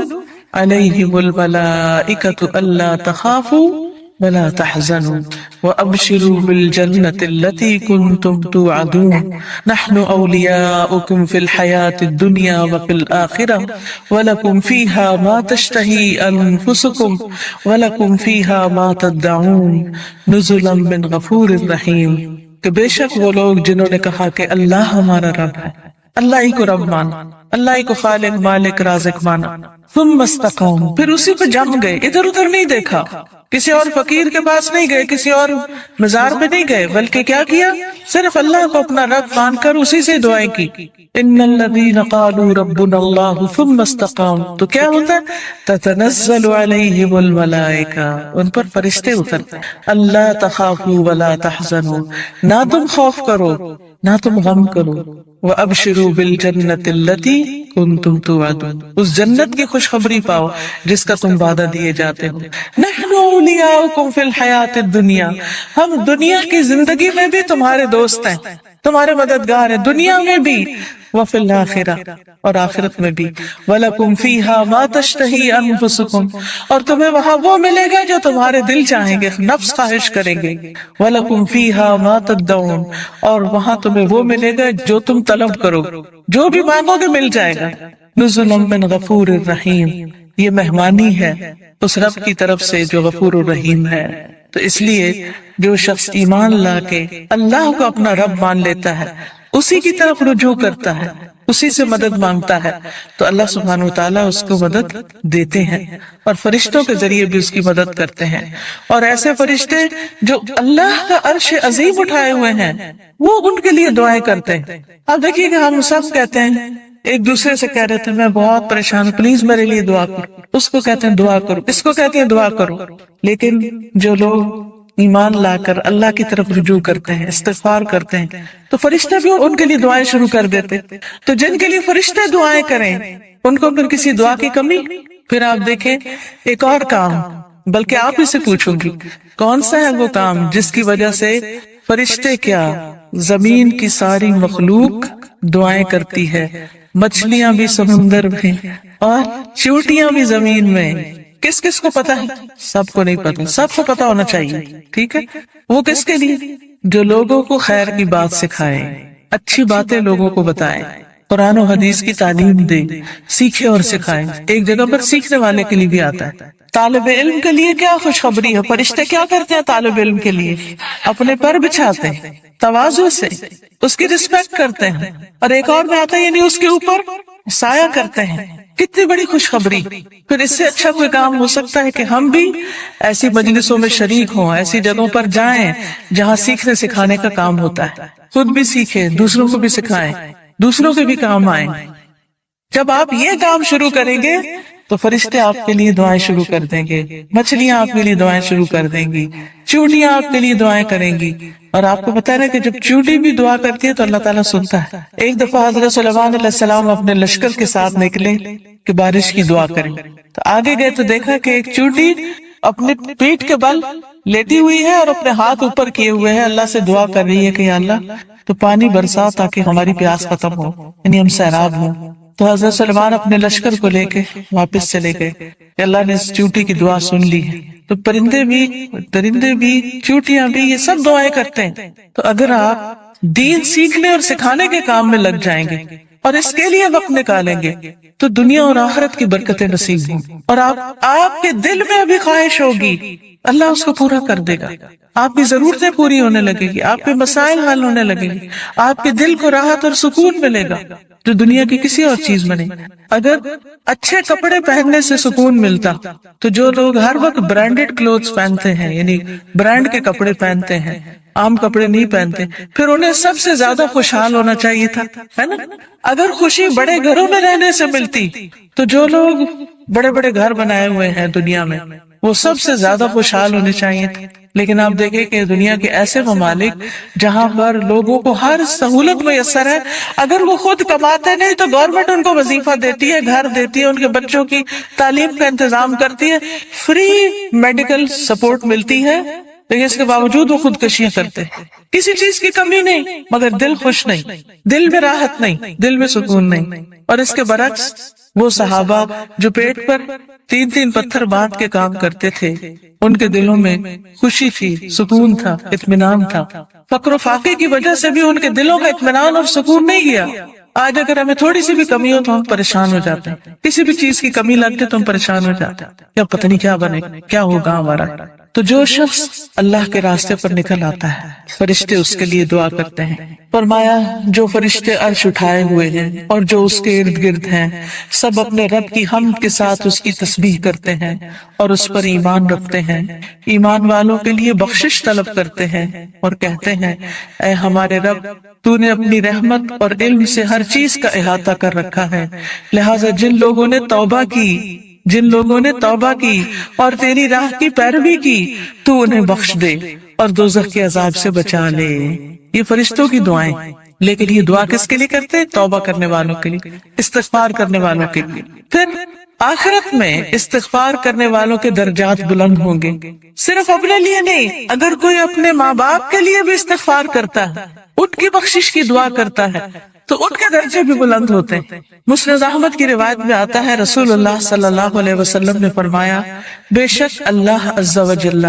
علیہم الملائکۃ الا تخافوا ولا تحزنوا وابشروا بالجنة التي كنتم توعدون نحن اولياؤكم في الحياة الدنيا وفي الآخرة ولكم فيها ما تشتهي انفسكم ولكم فيها ما تدعون نزلا من غفور رحیم. کہ بے شک وہ لوگ جنہوں نے کہا کہ اللہ ہمارا رب ہے، اللہ ہی کو رب مانا، اللہ ہی کو خالق مالک رازق مانا، ثم استقاموا، پھر اسی پہ جم گئے، ادھر ادھر نہیں دیکھا، کسی اور فقیر کے پاس نہیں گئے، کسی اور مزار پہ نہیں گئے، بلکہ کیا کیا؟ صرف اللہ کو اپنا رب مان کر اسی سے دعائیں کی. ان الذین قالوا ربنا اللہ ثم استقاموا، تو کیا ہوتا ہے؟ تتنزل علیہم الملائکہ، ان پر فرشتے اترتے ہیں. اللہ تخافوا ولا تحزنوا، نہ تم خوف کرو نہ تم غم کرو. وَأَبْشِرُوا بِالْجَنَّةِ الَّتِي كُنْتُمْ تُوعَدُونَ، اس جنت کی خوشخبری پاؤ جس کا تم وعدہ دیے جاتے ہو. نَحْنُ أَوْلِيَاؤُكُمْ فِي الْحَيَاةِ الدُّنْيَا، ہم دنیا کی زندگی میں بھی تمہارے دوست ہیں، تمہارے مددگار ہیں، دنیا میں بھی، وَفِي الْآخِرَةِ، اور آخرت میں بھی. وَلَكُمْ فِيهَا مَا تَشْتَهِي أَنفُسُكُمْ، اور تمہیں وہاں وہ ملے گا جو تمہارے دل چاہیں گے، نفس خواہش کریں گے. وَلَكُمْ فِيهَا مَا تَدَّعُونَ، اور وہاں تمہیں وہ ملے گا جو تم طلب کرو، جو بھی مانگو گے مل جائے گا. نُزُلًا مِّن غَفُورٍ رَحِيمٍ، یہ مہمانی ہے اس رب کی طرف سے جو غفور الرحیم ہے. تو اس لیے جو شخص ایمان لا کے اللہ کو اپنا رب مان لیتا ہے، اسی کی طرف رجوع کرتا ہے، اسی سے مدد مانگتا ہے، تو اللہ سبحانہ وتعالیٰ اس کو مدد دیتے ہیں اور فرشتوں کے ذریعے بھی اس کی مدد کرتے ہیں. اور ایسے فرشتے جو اللہ کا عرش عظیم اٹھائے ہوئے ہیں وہ ان کے لیے دعائیں کرتے ہیں. اب دیکھیے کہ ہم سب کہتے ہیں، ایک دوسرے سے کہہ رہے تھے میں بہت پریشان ہوں، پلیز میرے لیے دعا کرو، اس کو کہتے ہیں دعا کرو، اس کو کہتے ہیں دعا کرو. لیکن جو لوگ ایمان لا کر اللہ کی طرف رجوع کرتے ہیں، استغفار کرتے ہیں، تو فرشتے بھی ان کے لیے دعائیں شروع کر دیتے. تو جن کے لیے فرشتے دعائیں کریں ان کو پھر کسی دعا کی کمی؟ پھر آپ دیکھیں ایک اور کام، بلکہ آپ ہی سے پوچھوں گی کون سا ہے وہ کام جس کی وجہ سے فرشتے کیا زمین کی ساری مخلوق دعائیں کرتی ہے، مچھلیاں بھی سمندر میں اور چیونٹیاں بھی زمین میں. کس کس کو پتا ہے؟ سب کو نہیں پتا، سب کو پتا ہونا چاہیے. ٹھیک ہے، وہ کس کے لیے؟ جو لوگوں کو خیر کی بات سکھائے، اچھی باتیں لوگوں کو بتائے، قرآن و حدیث کی تعلیم دے، سیکھے اور سکھائے. ایک جگہ پر سیکھنے والے کے لیے بھی آتا ہے. طالب علم کے لیے کیا خوشخبری ہے؟ فرشتے کیا کرتے ہیں طالب علم کے لیے؟ اپنے پر بچھاتے ہیں، تواضع سے اس کی رسپیکٹ کرتے ہیں. اور ایک اور میں آتا ہے یعنی اس کے اوپر سایہ کرتے ہیں. کتنی بڑی خوشخبری! پھر اس سے اچھا کوئی کام ہو سکتا ہے کہ ہم بھی ایسی مجلسوں میں شریک ہوں، ایسی جگہوں پر جائیں جہاں سیکھنے سکھانے کا کام ہوتا ہے. خود بھی سیکھیں، دوسروں کو بھی سکھائیں، دوسروں کے بھی کام آئیں. جب آپ یہ کام شروع کریں گے تو فرشتے آپ کے لیے دعائیں شروع کر دیں گے، مچھلیاں آپ کے لیے دعائیں شروع کر دیں گی، چیونٹیاں آپ کے لیے دعائیں کریں گی. اور آپ کو پتا ہے کہ جب چیونٹی بھی دعا کرتی ہے تو اللہ تعالیٰ سنتا ہے. ایک دفعہ حضرت سلیمان علیہ السلام اپنے لشکر کے ساتھ نکلے کہ بارش کی دعا کریں. تو آگے گئے تو دیکھا کہ ایک چیونٹی اپنے پیٹ کے بل لیٹی ہوئی ہے اور اپنے ہاتھ اوپر کیے ہوئے ہے، اللہ سے دعا کر رہی ہے کہ یا اللہ تو پانی برسا تاکہ ہماری پیاس ختم ہو، یعنی ہم سیراب ہوں. تو حضرت سلیمان اپنے لشکر کو لے کے واپس چلے گئے کہ اللہ نے اس چیونٹی کی دعا سن لی ہے. تو پرندے بھی، درندے بھی، چیونٹیاں بھی، یہ سب دعائیں کرتے ہیں. تو اگر آپ دین سیکھنے اور سکھانے کے کام میں لگ جائیں گے اور اس کے لیے وقت نکالیں گے تو دنیا اور آخرت کی برکتیں نصیب ہوں. اور آپ کے دل میں ابھی خواہش ہوگی، اللہ اس کو پورا کر دے گا. آپ کی ضرورتیں پوری ہونے لگے گی، آپ کے مسائل حل ہونے لگے گی، آپ کے دل کو راحت اور سکون ملے گا جو دنیا کی کسی اور چیز میں نہیں. اگر اچھے کپڑے پہننے سے سکون ملتا تو جو لوگ ہر وقت برانڈڈ کلوتھس پہنتے ہیں، یعنی برانڈ کے کپڑے پہنتے ہیں، عام کپڑے نہیں پہنتے، پھر انہیں سب سے زیادہ خوشحال ہونا چاہیے تھا، ہے نا؟ اگر خوشی بڑے گھروں میں رہنے سے ملتی تو جو لوگ بڑے بڑے گھر بنائے ہوئے ہیں دنیا میں وہ سب سے زیادہ خوشحال ہونے چاہیے تھے. لیکن آپ دیکھیں کہ دنیا کے ایسے ممالک جہاں پر لوگوں کو ہر سہولت میسر ہے، اگر وہ خود کماتے نہیں تو گورنمنٹ ان کو وظیفہ دیتی ہے، گھر دیتی ہے، ان کے بچوں کی تعلیم کا انتظام کرتی ہے، فری میڈیکل سپورٹ ملتی ہے، لیکن اس کے باوجود وہ خودکشیاں کرتے ہیں. کسی چیز کی کمی نہیں مگر دل خوش نہیں، دل میں راحت نہیں، دل میں سکون نہیں. اور اس کے برعکس وہ صحابہ جو پیٹ پر 3 پتھر باندھ کے کام کرتے تھے، ان کے دلوں میں خوشی تھی، سکون تھا، اطمینان تھا. فقر و فاقے کی وجہ سے بھی ان کے دلوں کا اطمینان اور سکون نہیں گیا. آج اگر ہمیں تھوڑی سی بھی کمی ہو تو ہم پریشان ہو جاتے ہیں، کسی بھی چیز کی کمی لگتی تو ہم پریشان ہو جاتے ہیں، یا پتہ نہیں کیا بنے، کیا ہوگا ہمارا. تو جو شخص اللہ کے راستے پر نکل آتا ہے، فرشتے اس کے لیے دعا کرتے ہیں. فرمایا جو فرشتے عرش اٹھائے ہوئے ہیں اور جو اس کے ارد گرد ہیں، سب اپنے رب کی حمد کے ساتھ اس کی تسبیح کرتے ہیں اور اس پر ایمان رکھتے ہیں. ایمان والوں کے لیے بخشش طلب کرتے ہیں اور کہتے ہیں اے ہمارے رب، تو نے اپنی رحمت اور علم سے ہر چیز کا احاطہ کر رکھا ہے، لہٰذا جن لوگوں نے توبہ کی اور تیری راہ کی پیروی کی، تو انہیں بخش دے اور دوزخ کے عذاب سے بچا لے. یہ فرشتوں کی دعائیں. لیکن یہ دعا کس کے لیے کرتے ہیں؟ توبہ کرنے والوں کے لیے، استغفار کرنے والوں کے لیے. پھر آخرت میں استغفار کرنے والوں کے درجات بلند ہوں گے. صرف اپنے لیے نہیں، اگر کوئی اپنے ماں باپ کے لیے بھی استغفار کرتا ہے، ان کی بخشش کی دعا کرتا ہے، تو ان کے درجے بھی بلند ہوتے ہیں. مسند احمد کی روایت میں آتا ہے رسول اللہ صلی اللہ علیہ وسلم نے فرمایا بے شک اللہ عز و جل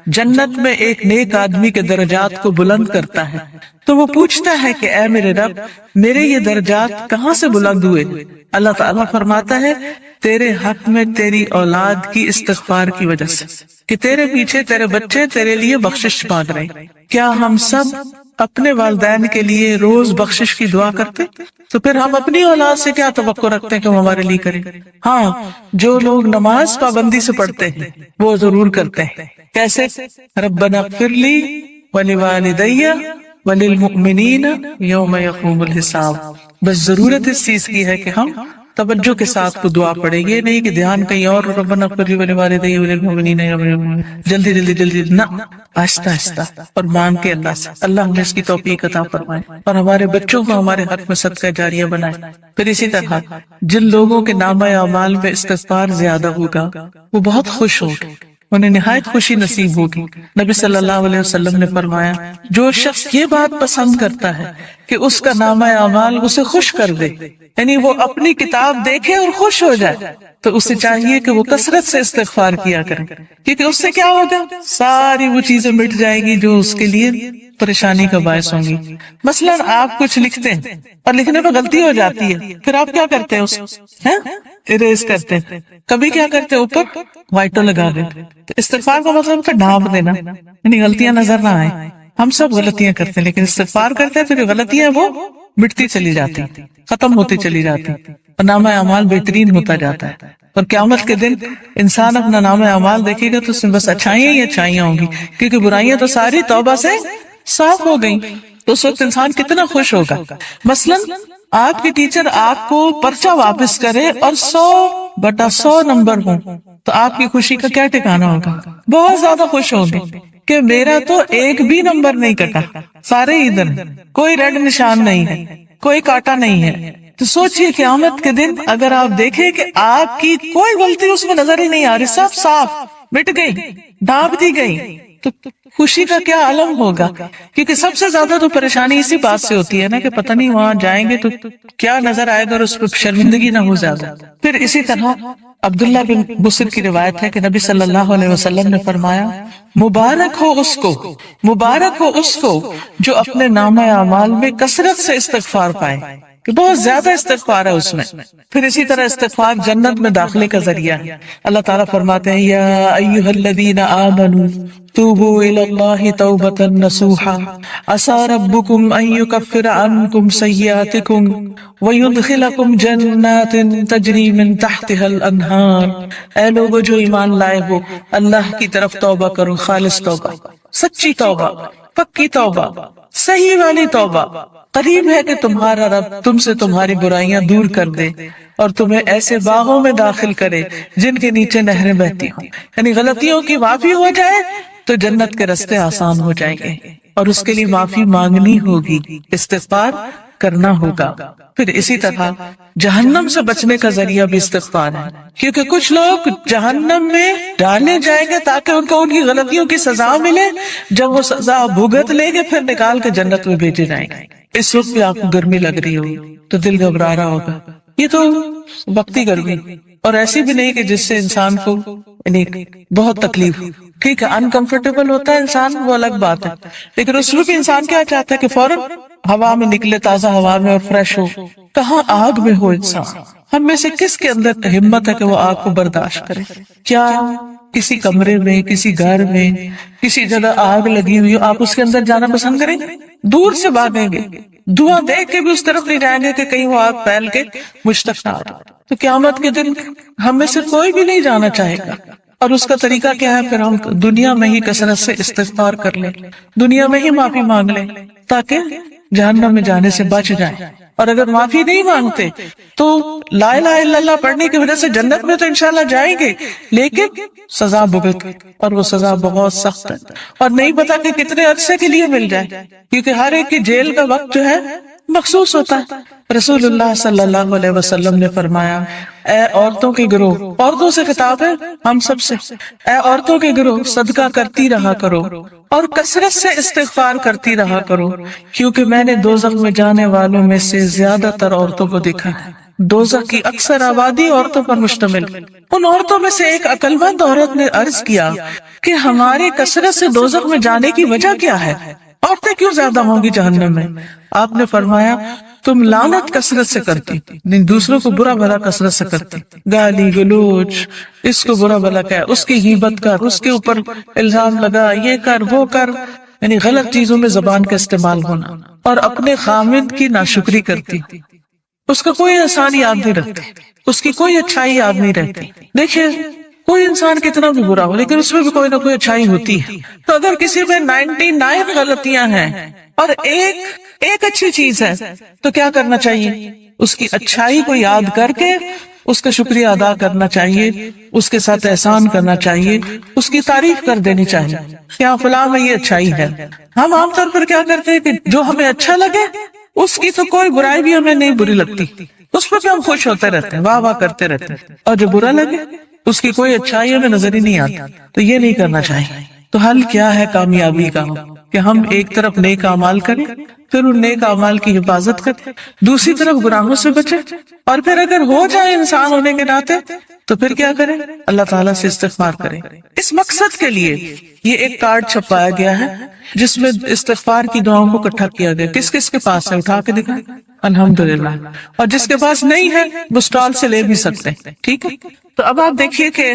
جنت میں ایک نیک آدمی کے درجات کو بلند کرتا ہے. تو وہ پوچھتا ہے کہ اے میرے رب، میرے یہ درجات کہاں سے بلند ہوئے؟ اللہ تعالیٰ فرماتا ہے تیرے حق میں تیری اولاد کی استغفار کی وجہ سے، کہ تیرے پیچھے تیرے بچے تیرے لیے بخشش مانگ رہے ہیں. کیا ہم سب اپنے والدین کے لیے روز بخشش کی دعا کرتے؟ تو پھر ہم اپنی اولاد سے کیا توقع رکھتے ہیں کہ وہ ہمارے لیے کریں؟ ہاں، جو لوگ نماز پابندی سے پڑھتے ہیں وہ ضرور کرتے ہیں. کیسے؟ ربنا اغفر لی ولوالدی وللمؤمنین یوم یقوم الحساب. بس ضرورت اس چیز کی ہے کہ ہم توجہ کے ساتھ کو دعا پڑھیں. یہ نہیں کہ دھیان کہیں اور، ربنا اغفر لی ولوالدی وللمؤمنین یوم یقوم الحساب، جلدی نہ، آہستہ آہستہ اور مان کے اللہ سے. اللہ ہمیں اس کی توفیق عطا فرمائے اور ہمارے بچوں کو ہمارے حق میں صدقہ جاریہ بنائے. پھر اسی طرح جن لوگوں کے نامہ اعمال میں استغفار زیادہ ہوگا وہ بہت خوش ہوگے، انہیں نہایت خوشی نصیب ہوگی. نبی صلی اللہ علیہ وسلم نے فرمایا جو شخص یہ بات پسند کرتا ہے کہ اس کا نامہ اعمال اسے خوش کر دے، یعنی وہ اپنی کتاب دیکھے اور خوش ہو جائے، تو اسے چاہیے کہ وہ کثرت سے استغفار کیا کرے. کیونکہ اس سے کیا ہوگا؟ ساری وہ چیزیں مٹ جائے گی جو اس کے لیے پریشانی کا باعث ہوں گی. مثلا آپ کچھ لکھتے ہیں اور لکھنے میں غلطی ہو جاتی ہے، پھر آپ کیا کرتے ہیں؟ اسے اریز کرتے ہیں. کبھی کیا کرتے ہیں؟ اوپر وائٹو لگا دیتے. تو استغفار کا مطلب ہے ڈھانپ دینا، یعنی غلطیاں نظر نہ آئیں. ہم سب غلطیاں کرتے ہیں، لیکن استغفار کرتے ہیں تو جو غلطیاں وہ مٹتی چلی جاتی، ختم ہوتی چلی جاتی، اور نامہ اعمال بہترین ہوتا جاتا ہے. اور قیامت کے دن انسان اپنا نامہ اعمال دیکھے گا تو اس میں بس اچھائیاں ہی اچھائیاں ہوں گی، کیونکہ برائیاں تو ساری توبہ سے صاف ہو گئیں. تو اس وقت انسان کتنا خوش ہوگا. مثلا آپ کے ٹیچر آپ کو پرچہ واپس کرے اور 100/100 نمبر ہوں تو آپ کی خوشی کا کیا ٹھکانہ ہوگا؟ بہت زیادہ خوش ہوں گے کہ میرا تو ایک بھی نمبر نہیں کٹا، سارے ادھر، کوئی ریڈ نشان نہیں ہے، کوئی کاٹا نہیں ہے. تو سوچئے قیامت کے دن اگر آپ دیکھیں کہ آپ کی کوئی غلطی اس میں نظر ہی نہیں آ رہی، سب صاف مٹ گئی، ڈھانپ دی گئی، تو خوشی کا کیا عالم ہوگا. کیونکہ سب سے زیادہ تو پریشانی اسی بات سے ہوتی ہے نا کہ پتہ نہیں وہاں جائیں گے تو کیا نظر آئے گا اور اس پہ شرمندگی نہ ہو زیادہ. پھر اسی طرح عبداللہ بن بصر کی روایت ہے کہ نبی صلی اللہ علیہ وسلم نے فرمایا مبارک ہو اس کو جو اپنے نامہ اعمال میں کثرت سے استغفار پائے، کہ بہت زیادہ استغفار ہے اس میں. پھر اسی طرح استغفار جنت میں داخلے کا ذریعہ ہے. اللہ تعالیٰ فرماتے ہیں یا ایھا الذین آمنوا توبوا الی اللہ توبۃ نصوحا عسى ربکم ان یکفر عنکم سیئاتکم ویدخلکم جنات تجری من تحتها الانہار. اے لوگو جو ایمان لائے ہو، اللہ کی طرف توبہ کرو، خالص توبہ، سچی توبہ، پکی توبہ، صحیح والی توبہ. قریب ہے کہ تمہارا رب تم سے تمہاری برائیاں دور کر دے اور تمہیں ایسے باغوں میں داخل کرے جن کے نیچے نہریں بہتی ہوں. یعنی غلطیوں کی معافی ہو جائے تو جنت کے راستے آسان ہو جائیں گے، اور اس کے لیے معافی مانگنی ہوگی. استغفار کرنا ہوگا۔ پھر اسی طرح جہنم سے بچنے کا ذریعہ بھی استغفار ہے، کیونکہ کچھ لوگ جہنم میں ڈالے جائیں گے تاکہ ان کو ان کی غلطیوں کی سزا ملے، جب وہ سزا بھگت لیں گے پھر نکال کے جنت میں بھیجے جائیں گے۔ اس وقت بھی آپ کو گرمی لگ رہی ہوگی تو دل گھبرا رہا ہوگا، یہ تو وقتی گرمی، اور ایسی بھی نہیں کہ جس سے انسان کو بہت تکلیف ہو، ٹھیک ہے انکمفرٹیبل ہوتا ہے انسان، وہ الگ بات ہے، لیکن اس میں بھی انسان کیا چاہتا ہے کہ فوراً ہوا میں نکلے، تازہ ہوا میں، اور فریش ہو۔ کہاں آگ میں ہو انسان، ہم میں سے کس کے اندر ہمت ہے کہ وہ آگ کو برداشت کرے؟ کیا کسی کمرے میں، کسی گھر میں، کسی جگہ آگ لگی ہوئی ہو، آپ اس کے اندر جانا پسند کریں گے؟ دور سے بھاگیں گے، دھواں دیکھ کے بھی اس طرف نہیں جائیں گے کہ کہیں وہ آگ پھیل کے مجھ تک نہ آ۔ تو قیامت کے دن ہم میں سے کوئی بھی نہیں جانا چاہے گا، اور اس کا طریقہ کیا ہے؟ پھر ہم دنیا میں ہی کثرت سے استغفار کر لیں، دنیا میں ہی معافی مانگ لیں تاکہ جہنم میں جانے سے بچ جائیں۔ اور اگر معافی نہیں مانگتے تو لا الہ الا اللہ پڑھنے کی وجہ سے جنت میں تو انشاءاللہ جائیں گے، لیکن سزا بھگت، اور وہ سزا بہت سخت ہے، اور نہیں پتا کہ کتنے عرصے کے لیے مل جائے، کیونکہ ہر ایک کی جیل کا وقت جو ہے مخصوص ہوتا ہے۔ رسول اللہ صلی اللہ علیہ وسلم نے فرمایا، اے عورتوں کے گروہ، عورتوں سے خطاب ہے ہم سب سے، اے عورتوں کے گروہ صدقہ کرتی رہا کرو اور کثرت سے استغفار کرتی رہا کرو، کیونکہ میں نے دوزخ میں جانے والوں میں سے زیادہ تر عورتوں کو دیکھا ہے۔ دوزخ کی اکثر آبادی عورتوں پر مشتمل۔ ان عورتوں میں سے ایک عقل مند عورت نے عرض کیا کہ ہماری کثرت سے دوزخ میں جانے کی وجہ کیا ہے؟ عورتیں کیوں زیادہ ہوں گی جہنم میں؟ آپ نے فرمایا، تم لعنت کثرت سے کرتی، دوسروں کو برا بھلا کثرت سے کرتی، گالی گلوچ، اس کو برا بھلا کہہ، اس کی غیبت کر، اس کے اوپر الزام لگا، یہ کر وہ کر، یعنی غلط چیزوں میں زبان کا استعمال ہونا، اور اپنے خامد کی ناشکری کرتی، اس کا کوئی احسان یاد نہیں رکھتی، اس کی کوئی اچھائی یاد نہیں رہتی۔ دیکھیے کوئی انسان کتنا بھی برا ہو لیکن اس میں بھی کوئی نہ کوئی اچھائی ہوتی ہے، تو اگر کسی میں 99 غلطیاں ہیں اور ایک اچھی چیز ہے تو کیا کرنا چاہیے؟ اس کی اچھائی کو یاد کر کے اس کا شکریہ ادا کرنا چاہیے، اس کے ساتھ احسان کرنا چاہیے، اس کی تعریف کر دینی چاہیے کیا فلاں میں یہ اچھائی ہے۔ ہم عام طور پر کیا کرتے ہیں کہ جو ہمیں اچھا لگے اس کی تو کوئی برائی بھی ہمیں نہیں بری لگتی، اس پر بھی ہم خوش ہوتے رہتے ہیں، واہ واہ کرتے رہتے ہیں، اور جو برا لگے اس کی کوئی اچھائی ہمیں نظر ہی نہیں آتی۔ تو یہ نہیں کرنا چاہیے۔ تو حل کیا ہے کامیابی کا؟ کہ ہم ایک طرف نیک اعمال کریں، پھر ان نیک اعمال کی حفاظت کریں، دوسری طرف گناہوں سے بچیں، اور پھر اگر ہو جائے انسان ہونے کے ناطے تو پھر کیا کریں؟ اللہ تعالیٰ سے استغفار کریں۔ اس مقصد کے لیے یہ ایک کارڈ چھپایا گیا ہے جس میں استغفار کی دعاؤں کو اکٹھا کیا گیا۔ کس کس کے پاس ہے؟ اٹھا کے دکھائیں۔ الحمدللہ۔ اور جس کے پاس نہیں ہے وہ اسٹال سے لے بھی سکتے ہیں، ٹھیک ہے؟ تو اب آپ دیکھیے کہ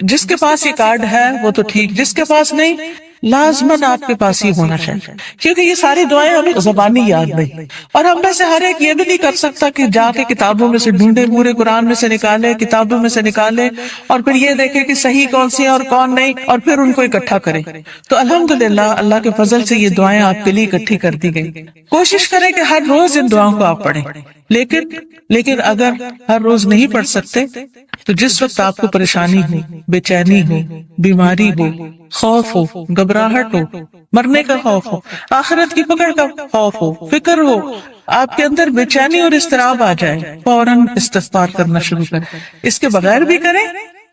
جس کے پاس یہ کارڈ ہے وہ تو ٹھیک، جس کے پاس نہیں لازماً آپ کے پاس ہی ہونا چاہیے، کیونکہ یہ ساری دعائیں ہمیں زبانی یاد نہیں، اور ہم میں سے ہر ایک یہ بھی نہیں کر سکتا کہ جا کے کتابوں میں سے ڈھونڈے، پورے قرآن میں سے نکالے، کتابوں میں سے نکالے، اور پھر یہ دیکھے کہ صحیح کون سی ہے اور کون نہیں، اور پھر ان کو اکٹھا کرے۔ تو الحمدللہ اللہ کے فضل سے یہ دعائیں آپ کے لیے اکٹھی کر دی گئی۔ کوشش کریں کہ ہر روز ان دعاؤں کو آپ پڑھیں، لیکن اگر ہر روز نہیں پڑھ سکتے تو جس وقت آپ کو پریشانی ہو، بے چینی ہو، بیماری ہو، خوف ہو، گھبراہٹ ہو، مرنے کا خوف ہو، آخرت کی پکڑ کا خوف ہو، فکر ہو، آپ کے اندر بے چینی اور اضطراب آ جائے، فوراً استغفار کرنا شروع کریں۔ اس کے بغیر بھی کریں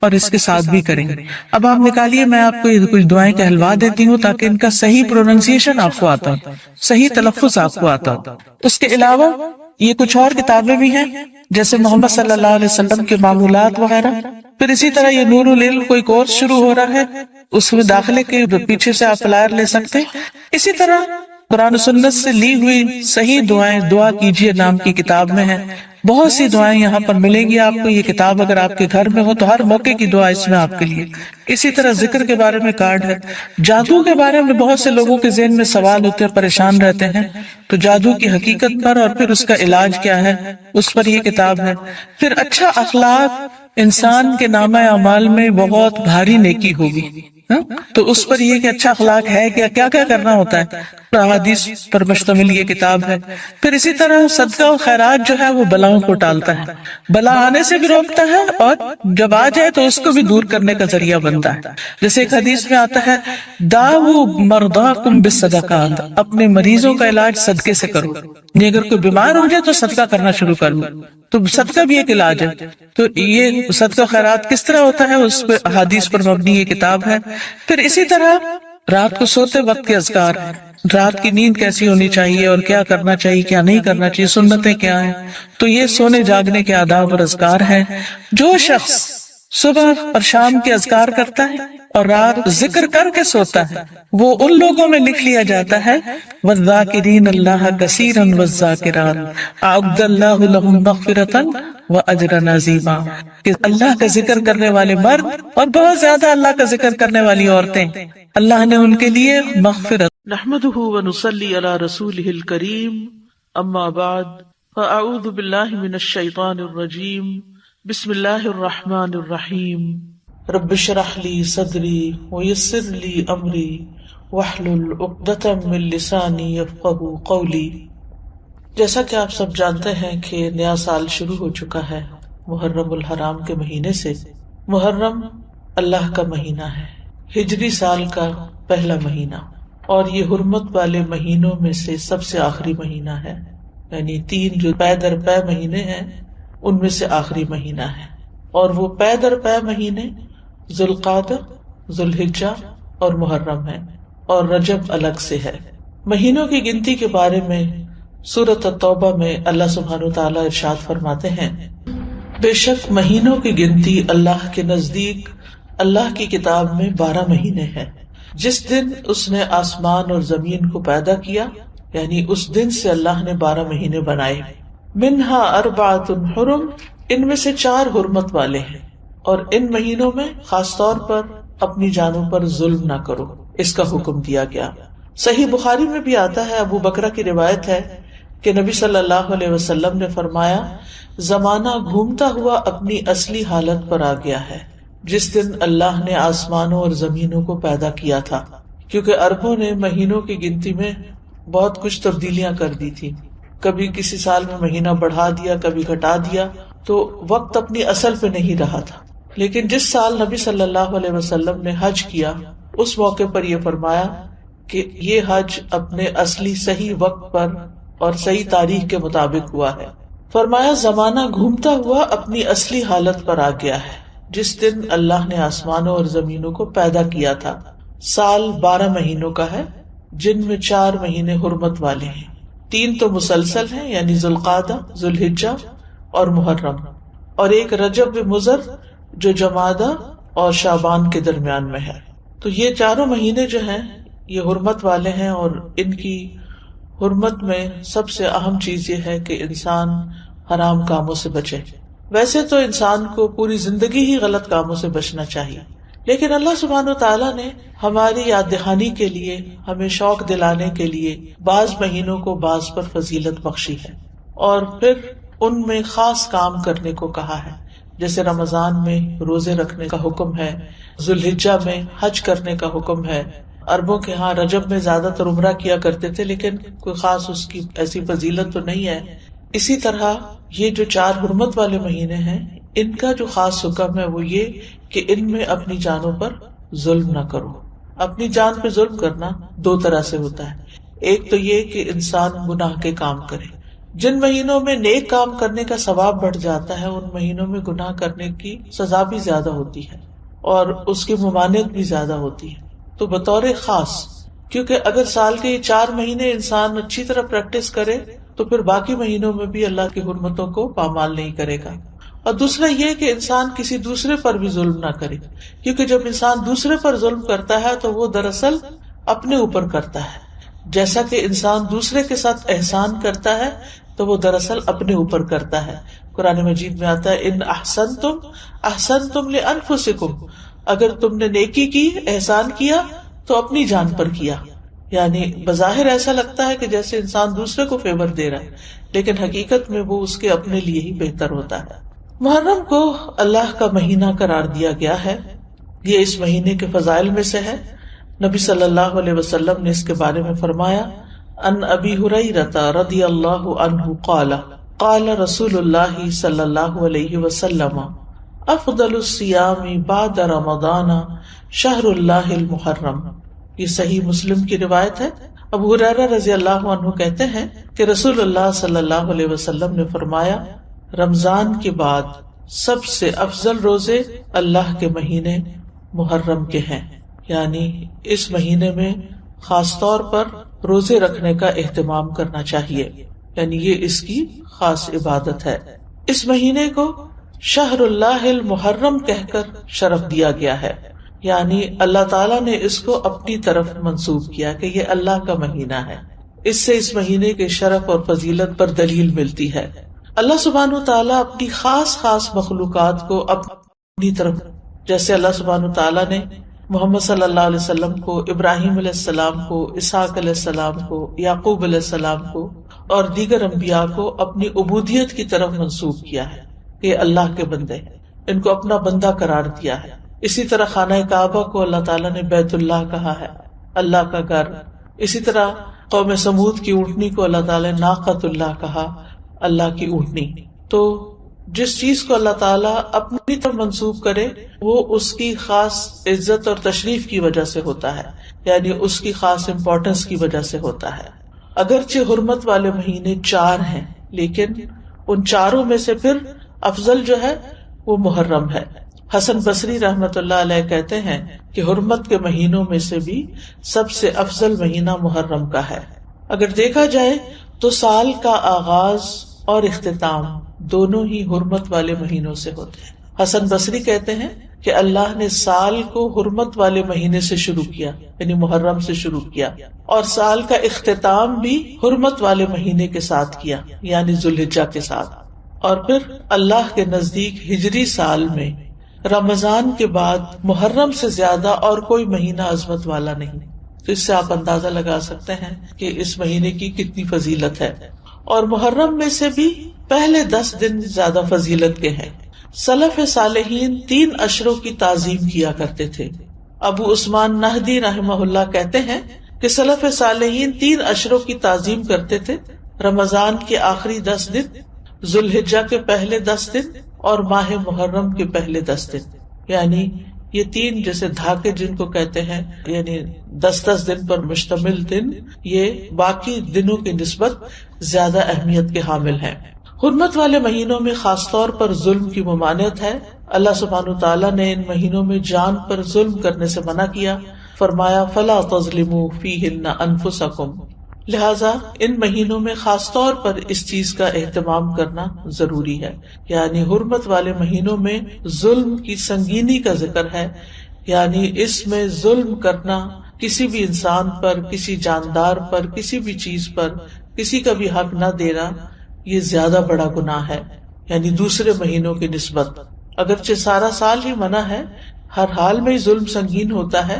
اور اس کے ساتھ بھی کریں۔ اب آپ نکالیے، میں آپ کو یہ کچھ دعائیں کہلوا دیتی ہوں تاکہ ان کا صحیح پروننسیشن آپ کو آتا ہو، صحیح تلفظ آپ کو آتا ہو۔ اس کے علاوہ یہ کچھ اور کتابیں بھی ہیں جیسے محمد صلی اللہ علیہ وسلم کے معمولات وغیرہ، پھر اسی طرح یہ نور العلم کوئی کورس شروع ہو رہا ہے، اس میں داخلے کے پیچھے سے آپ فلائر لے سکتے ہیں۔ اسی طرح قرآن و سنت سے لی ہوئی صحیح دعائیں دعا کیجئے نام کی کتاب میں ہیں، بہت سی دعائیں یہاں پر ملیں گی آپ کو۔ یہ کتاب اگر آپ کے گھر میں ہو تو ہر موقع کی دعا اس میں آپ کے لیے۔ اسی طرح ذکر کے بارے میں کارڈ ہے، جادو کے بارے میں بہت سے لوگوں کے ذہن میں سوال ہوتے ہیں، پریشان رہتے ہیں، تو جادو کی حقیقت پر اور پھر اس کا علاج کیا ہے اس پر یہ کتاب ہے۔ پھر اچھا اخلاق انسان کے نامہ اعمال میں بہت بھاری نیکی ہوگی، تو اس پر یہ کہ اچھا اخلاق ہے کیا کیا کیا کرنا ہوتا ہے، احادیث پر مشتمل یہ کتاب ہے۔ پھر اسی طرح صدقہ و خیرات جو ہے وہ بلاؤں کو ٹالتا ہے، بلا آنے سے بھی روکتا ہے اور جب آ جائے تو اس کو بھی دور کرنے کا ذریعہ بنتا ہے۔ جیسے ایک حدیث میں آتا ہے داؤ مرضاکم بالصدقات، اپنے مریضوں کا علاج صدقے سے کرو، یہ اگر کوئی بیمار ہو جائے تو صدقہ کرنا شروع کر لو، تو صدقہ بھی ایک علاج ہے۔ تو یہ صدقہ خیرات کس طرح ہوتا ہے اس پہ حدیث پر مبنی یہ کتاب ہے۔ پھر اسی طرح رات کو سوتے وقت کے اذکار ہیں، رات کی نیند کیسی ہونی چاہیے اور کیا کرنا چاہیے کیا نہیں کرنا چاہیے، سنتیں کیا ہیں، تو یہ سونے جاگنے کے آداب اور اذکار ہیں۔ جو شخص صبح اور شام کے اذکار کرتا ہے اور رات ذکر کر کے سوتا ہے وہ ان لوگوں میں لکھ لیا جاتا ہے والذاکرین اللہ کثیرا والذاکرات اعد اللہ لهم مغفرۃ واجرا عظیما، کہ اللہ کا ذکر کرنے والے مرد اور بہت زیادہ اللہ کا ذکر کرنے والی عورتیں، اللہ نے ان کے لیے مغفرت۔ نحمده ونصلي على رسوله الكريم اما بعد فاعوذ بالله من الشيطان الرجيم بسم الله الرحمن الرحيم رب اشرح لي صدري ويسر لي امري واحلل عقدة من لساني يفقهوا قولي۔ جیسا کہ آپ سب جانتے ہیں کہ نیا سال شروع ہو چکا ہے محرم الحرام کے مہینے سے۔ محرم اللہ کا مہینہ ہے، ہجری سال کا پہلا مہینہ، اور یہ حرمت والے مہینوں میں سے سب سے آخری مہینہ ہے، یعنی 3 جو پے در پے مہینے ہیں ان میں سے آخری مہینہ ہے۔ اور وہ پے در پے مہینے ذوالقعدہ، ذوالحجہ اور محرم ہیں، اور رجب الگ سے ہے۔ مہینوں کی گنتی کے بارے میں سورۃ التوبہ میں اللہ سبحانہ وتعالیٰ ارشاد فرماتے ہیں بے شک مہینوں کی گنتی اللہ کے نزدیک اللہ کی کتاب میں 12 مہینے ہیں، جس دن اس نے آسمان اور زمین کو پیدا کیا، یعنی اس دن سے اللہ نے 12 مہینے بنائے۔ منہا اربعۃ حرم، ان میں سے 4 حرمت والے ہیں، اور ان مہینوں میں خاص طور پر اپنی جانوں پر ظلم نہ کرو، اس کا حکم دیا گیا۔ صحیح بخاری میں بھی آتا ہے، ابو بکرہ کی روایت ہے کہ نبی صلی اللہ علیہ وسلم نے فرمایا زمانہ گھومتا ہوا اپنی اصلی حالت پر آ گیا ہے جس دن اللہ نے آسمانوں اور زمینوں کو پیدا کیا تھا، کیونکہ عربوں نے مہینوں کی گنتی میں بہت کچھ تبدیلیاں کر دی تھی، کبھی کسی سال میں مہینہ بڑھا دیا، کبھی گھٹا دیا، تو وقت اپنی اصل پہ نہیں رہا تھا۔ لیکن جس سال نبی صلی اللہ علیہ وسلم نے حج کیا اس موقع پر یہ فرمایا کہ یہ حج اپنے اصلی صحیح وقت پر اور صحیح تاریخ کے مطابق ہوا ہے۔ فرمایا زمانہ گھومتا ہوا اپنی اصلی حالت پر آ گیا ہے جس دن اللہ نے آسمانوں اور زمینوں کو پیدا کیا تھا۔ سال 12 مہینوں کا ہے، جن میں 4 مہینے حرمت والے ہیں، 3 تو مسلسل ہیں یعنی ذوالقعدہ، ذوالحجہ اور محرم، اور ایک رجب مضر جو جمادہ اور شعبان کے درمیان میں ہے۔ تو یہ 4 مہینے جو ہیں یہ حرمت والے ہیں، اور ان کی حرمت میں سب سے اہم چیز یہ ہے کہ انسان حرام کاموں سے بچے۔ ویسے تو انسان کو پوری زندگی ہی غلط کاموں سے بچنا چاہیے، لیکن اللہ سبحانہ وتعالیٰ نے ہماری یاد دہانی کے لیے، ہمیں شوق دلانے کے لیے بعض مہینوں کو بعض پر فضیلت بخشی ہے، اور پھر ان میں خاص کام کرنے کو کہا ہے، جیسے رمضان میں روزے رکھنے کا حکم ہے، ذوالحجہ میں حج کرنے کا حکم ہے۔ عربوں کے ہاں رجب میں زیادہ تر عمرہ کیا کرتے تھے، لیکن کوئی خاص اس کی ایسی فضیلت تو نہیں ہے۔ اسی طرح یہ جو 4 حرمت والے مہینے ہیں ان کا جو خاص حکم ہے وہ یہ کہ ان میں اپنی جانوں پر ظلم نہ کرو۔ اپنی جان پہ ظلم کرنا 2 طرح سے ہوتا ہے، ایک تو یہ کہ انسان گناہ کے کام کرے۔ جن مہینوں میں نیک کام کرنے کا ثواب بڑھ جاتا ہے ان مہینوں میں گناہ کرنے کی سزا بھی زیادہ ہوتی ہے اور اس کی ممانعت بھی زیادہ ہوتی ہے۔ تو بطور خاص، کیونکہ اگر سال کے یہ 4 مہینے انسان اچھی طرح پریکٹس کرے تو پھر باقی مہینوں میں بھی اللہ کی حرمتوں کو پامال نہیں کرے گا۔ اور دوسرا یہ کہ انسان کسی دوسرے پر بھی ظلم نہ کرے، کیونکہ جب انسان دوسرے پر ظلم کرتا ہے تو وہ دراصل اپنے اوپر کرتا ہے، جیسا کہ انسان دوسرے کے ساتھ احسان کرتا ہے تو وہ دراصل اپنے اوپر کرتا ہے۔ قرآن مجید میں آتا ہے ان احسنتم احسنتم لانفسکم، اگر تم نے نیکی کی، احسان کیا تو اپنی جان پر کیا، یعنی بظاہر ایسا لگتا ہے کہ جیسے انسان دوسرے کو فیور دے رہا ہے، لیکن حقیقت میں وہ اس کے اپنے لیے ہی بہتر ہوتا ہے۔ محرم کو اللہ کا مہینہ قرار دیا گیا ہے، یہ اس مہینے کے فضائل میں سے ہے۔ نبی صلی اللہ علیہ وسلم نے اس کے بارے میں فرمایا، ان ابی ہریرہ رضی اللہ عنہ قال قال رسول اللہ صلی اللہ علیہ وسلم افضل الصیام بعد رمضان شہر اللہ المحرم۔ یہ صحیح مسلم کی روایت ہے۔ ابو ہریرہ رضی اللہ عنہ کہتے ہیں کہ رسول اللہ صلی اللہ علیہ وسلم نے فرمایا، رمضان کے بعد سب سے افضل روزے اللہ کے مہینے محرم کے ہیں، یعنی اس مہینے میں خاص طور پر روزے رکھنے کا اہتمام کرنا چاہیے، یعنی یہ اس کی خاص عبادت ہے۔ اس مہینے کو شہر اللہ المحرم کہہ کر شرف دیا گیا ہے، یعنی اللہ تعالیٰ نے اس کو اپنی طرف منسوب کیا کہ یہ اللہ کا مہینہ ہے۔ اس سے اس مہینے کے شرف اور فضیلت پر دلیل ملتی ہے۔ اللہ سبحانہ تعالیٰ اپنی خاص مخلوقات کو اپنی طرف، جیسے اللہ سبحانہ تعالیٰ نے محمد صلی اللہ علیہ وسلم کو، ابراہیم علیہ السلام کو، اسحاق علیہ السلام کو، یعقوب علیہ السلام کو اور دیگر انبیاء کو اپنی عبودیت کی طرف منسوب کیا ہے کہ یہ اللہ کے بندے ہیں، ان کو اپنا بندہ قرار دیا ہے۔ اسی طرح خانہ کعبہ کو اللہ تعالیٰ نے بیت اللہ کہا ہے، اللہ کا گھر۔ اسی طرح قوم سمود کی اونٹنی کو اللہ تعالیٰ نے ناقۃ اللہ کہا، اللہ کی اونٹنی۔ تو جس چیز کو اللہ تعالیٰ اپنی طرف منسوب کرے وہ اس کی خاص عزت اور تشریف کی وجہ سے ہوتا ہے، یعنی اس کی خاص امپورٹنس کی وجہ سے ہوتا ہے۔ اگرچہ حرمت والے مہینے 4 ہیں، لیکن ان چاروں میں سے پھر افضل جو ہے وہ محرم ہے۔ حسن بصری رحمت اللہ علیہ کہتے ہیں کہ حرمت کے مہینوں میں سے بھی سب سے افضل مہینہ محرم کا ہے۔ اگر دیکھا جائے تو سال کا آغاز اور اختتام دونوں ہی حرمت والے مہینوں سے ہوتے ہیں۔ حسن بصری کہتے ہیں کہ اللہ نے سال کو حرمت والے مہینے سے شروع کیا، یعنی محرم سے شروع کیا، اور سال کا اختتام بھی حرمت والے مہینے کے ساتھ کیا، یعنی ذوالحجہ کے ساتھ۔ اور پھر اللہ کے نزدیک ہجری سال میں رمضان کے بعد محرم سے زیادہ اور کوئی مہینہ عظمت والا نہیں۔ تو اس سے آپ اندازہ لگا سکتے ہیں کہ اس مہینے کی کتنی فضیلت ہے۔ اور محرم میں سے بھی پہلے 10 دن زیادہ فضیلت کے ہیں۔ سلف صالحین 3 عشروں کی تعظیم کیا کرتے تھے۔ ابو عثمان نہدی رحمہ اللہ کہتے ہیں کہ سلف صالحین 3 عشروں کی تعظیم کرتے تھے: رمضان کے آخری 10 دن، ذوالحجہ کے پہلے 10 دن اور ماہ محرم کے پہلے 10 دن۔ یعنی یہ 3 جیسے دھاکے جن کو کہتے ہیں، یعنی 10 دن پر مشتمل دن، یہ باقی دنوں کی نسبت زیادہ اہمیت کے حامل ہیں۔ حرمت والے مہینوں میں خاص طور پر ظلم کی ممانعت ہے۔ اللہ سبحانہ تعالیٰ نے ان مہینوں میں جان پر ظلم کرنے سے منع کیا، فرمایا فَلَا تَظْلِمُوا فِيهِنَّ أَنفُسَكُمْ۔ لہذا ان مہینوں میں خاص طور پر اس چیز کا اہتمام کرنا ضروری ہے، یعنی حرمت والے مہینوں میں ظلم کی سنگینی کا ذکر ہے، یعنی اس میں ظلم کرنا، کسی بھی انسان پر، کسی جاندار پر، کسی بھی چیز پر کسی کا بھی حق نہ دینا، یہ زیادہ بڑا گناہ ہے، یعنی دوسرے مہینوں کی نسبت۔ اگرچہ سارا سال ہی منع ہے، ہر حال میں ظلم سنگین ہوتا ہے،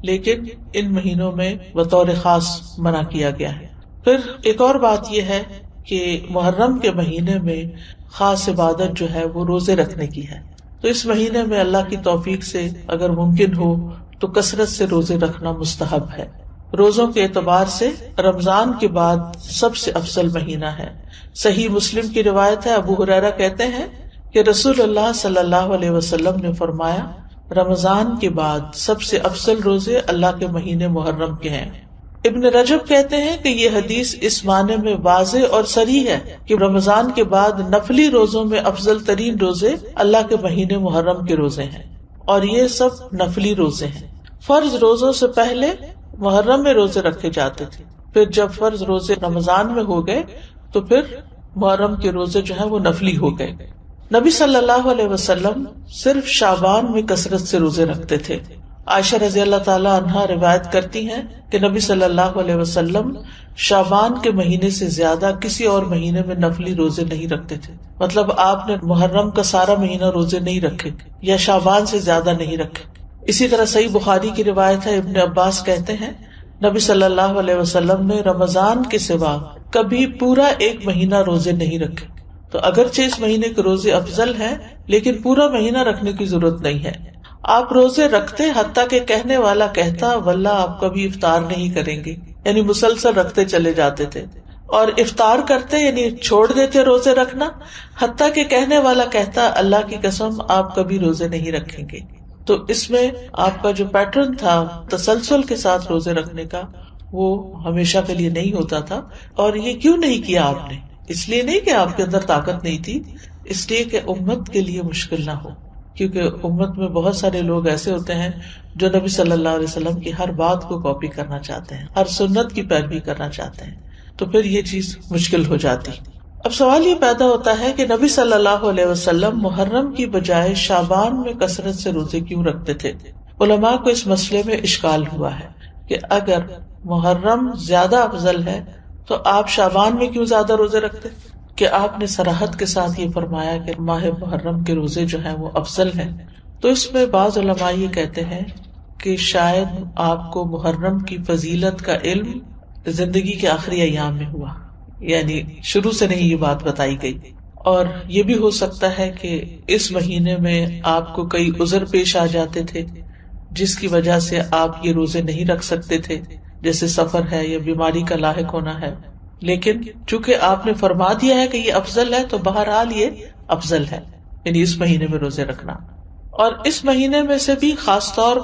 لیکن ان مہینوں میں بطور خاص منع کیا گیا ہے۔ پھر ایک اور بات یہ ہے کہ محرم کے مہینے میں خاص عبادت جو ہے وہ روزے رکھنے کی ہے۔ تو اس مہینے میں اللہ کی توفیق سے اگر ممکن ہو تو کثرت سے روزے رکھنا مستحب ہے۔ روزوں کے اعتبار سے رمضان کے بعد سب سے افضل مہینہ ہے۔ صحیح مسلم کی روایت ہے، ابو ہریرہ کہتے ہیں کہ رسول اللہ صلی اللہ علیہ وسلم نے فرمایا، رمضان کے بعد سب سے افضل روزے اللہ کے مہینے محرم کے ہیں۔ ابن رجب کہتے ہیں کہ یہ حدیث اس معنی میں واضح اور صریح ہے کہ رمضان کے بعد نفلی روزوں میں افضل ترین روزے اللہ کے مہینے محرم کے روزے ہیں، اور یہ سب نفلی روزے ہیں۔ فرض روزوں سے پہلے محرم میں روزے رکھے جاتے تھے، پھر جب فرض روزے رمضان میں ہو گئے تو پھر محرم کے روزے جو ہیں وہ نفلی ہو گئے۔ نبی صلی اللہ علیہ وسلم صرف شعبان میں کثرت سے روزے رکھتے تھے۔ عائشہ رضی اللہ تعالی عنہا روایت کرتی ہیں کہ نبی صلی اللہ علیہ وسلم شعبان کے مہینے سے زیادہ کسی اور مہینے میں نفلی روزے نہیں رکھتے تھے، مطلب آپ نے محرم کا سارا مہینہ روزے نہیں رکھے یا شعبان سے زیادہ نہیں رکھے۔ اسی طرح صحیح بخاری کی روایت ہے، ابن عباس کہتے ہیں نبی صلی اللہ علیہ وسلم نے رمضان کے سوا کبھی پورا 1 مہینہ روزے نہیں رکھے۔ تو اگرچہ اس مہینے کے روزے افضل ہیں، لیکن پورا مہینہ رکھنے کی ضرورت نہیں ہے۔ آپ روزے رکھتے حتیٰ کہ کہنے والا کہتا واللہ آپ کبھی افطار نہیں کریں گے، یعنی مسلسل رکھتے چلے جاتے تھے، اور افطار کرتے یعنی چھوڑ دیتے روزے رکھنا حتیٰ کہ کہنے والا کہتا اللہ کی قسم آپ کبھی روزے نہیں رکھیں گے۔ تو اس میں آپ کا جو پیٹرن تھا تسلسل کے ساتھ روزے رکھنے کا وہ ہمیشہ کے لیے نہیں ہوتا تھا۔ اور یہ کیوں نہیں کیا آپ نے؟ اس لیے نہیں کہ آپ کے اندر طاقت نہیں تھی، اس لیے کہ امت کے لیے مشکل نہ ہو، کیونکہ امت میں بہت سارے لوگ ایسے ہوتے ہیں جو نبی صلی اللہ علیہ وسلم کی ہر بات کو کاپی کرنا چاہتے ہیں، ہر سنت کی پیروی کرنا چاہتے ہیں، تو پھر یہ چیز مشکل ہو جاتی۔ اب سوال یہ پیدا ہوتا ہے کہ نبی صلی اللہ علیہ وسلم محرم کی بجائے شعبان میں کثرت سے روزے کیوں رکھتے تھے؟ علماء کو اس مسئلے میں اشکال ہوا ہے کہ اگر محرم زیادہ افضل ہے تو آپ شعبان میں کیوں زیادہ روزے رکھتے؟ کہ آپ نے صراحت کے ساتھ یہ فرمایا کہ ماہ محرم کے روزے جو ہیں وہ افضل ہیں، تو اس میں بعض علماء یہ کہتے ہیں کہ شاید آپ کو محرم کی فضیلت کا علم زندگی کے آخری ایام میں ہوا، یعنی شروع سے نہیں یہ بات بتائی گئی، اور یہ بھی ہو سکتا ہے کہ اس مہینے میں آپ کو کئی عذر پیش آ جاتے تھے جس کی وجہ سے آپ یہ روزے نہیں رکھ سکتے تھے، جیسے سفر ہے یا بیماری کا لاحق ہونا ہے، لیکن چونکہ آپ نے فرما دیا ہے کہ یہ افضل ہے تو بہرحال یہ افضل ہے، یعنی اس مہینے میں روزے رکھنا۔ اور اس مہینے میں سے بھی خاص طور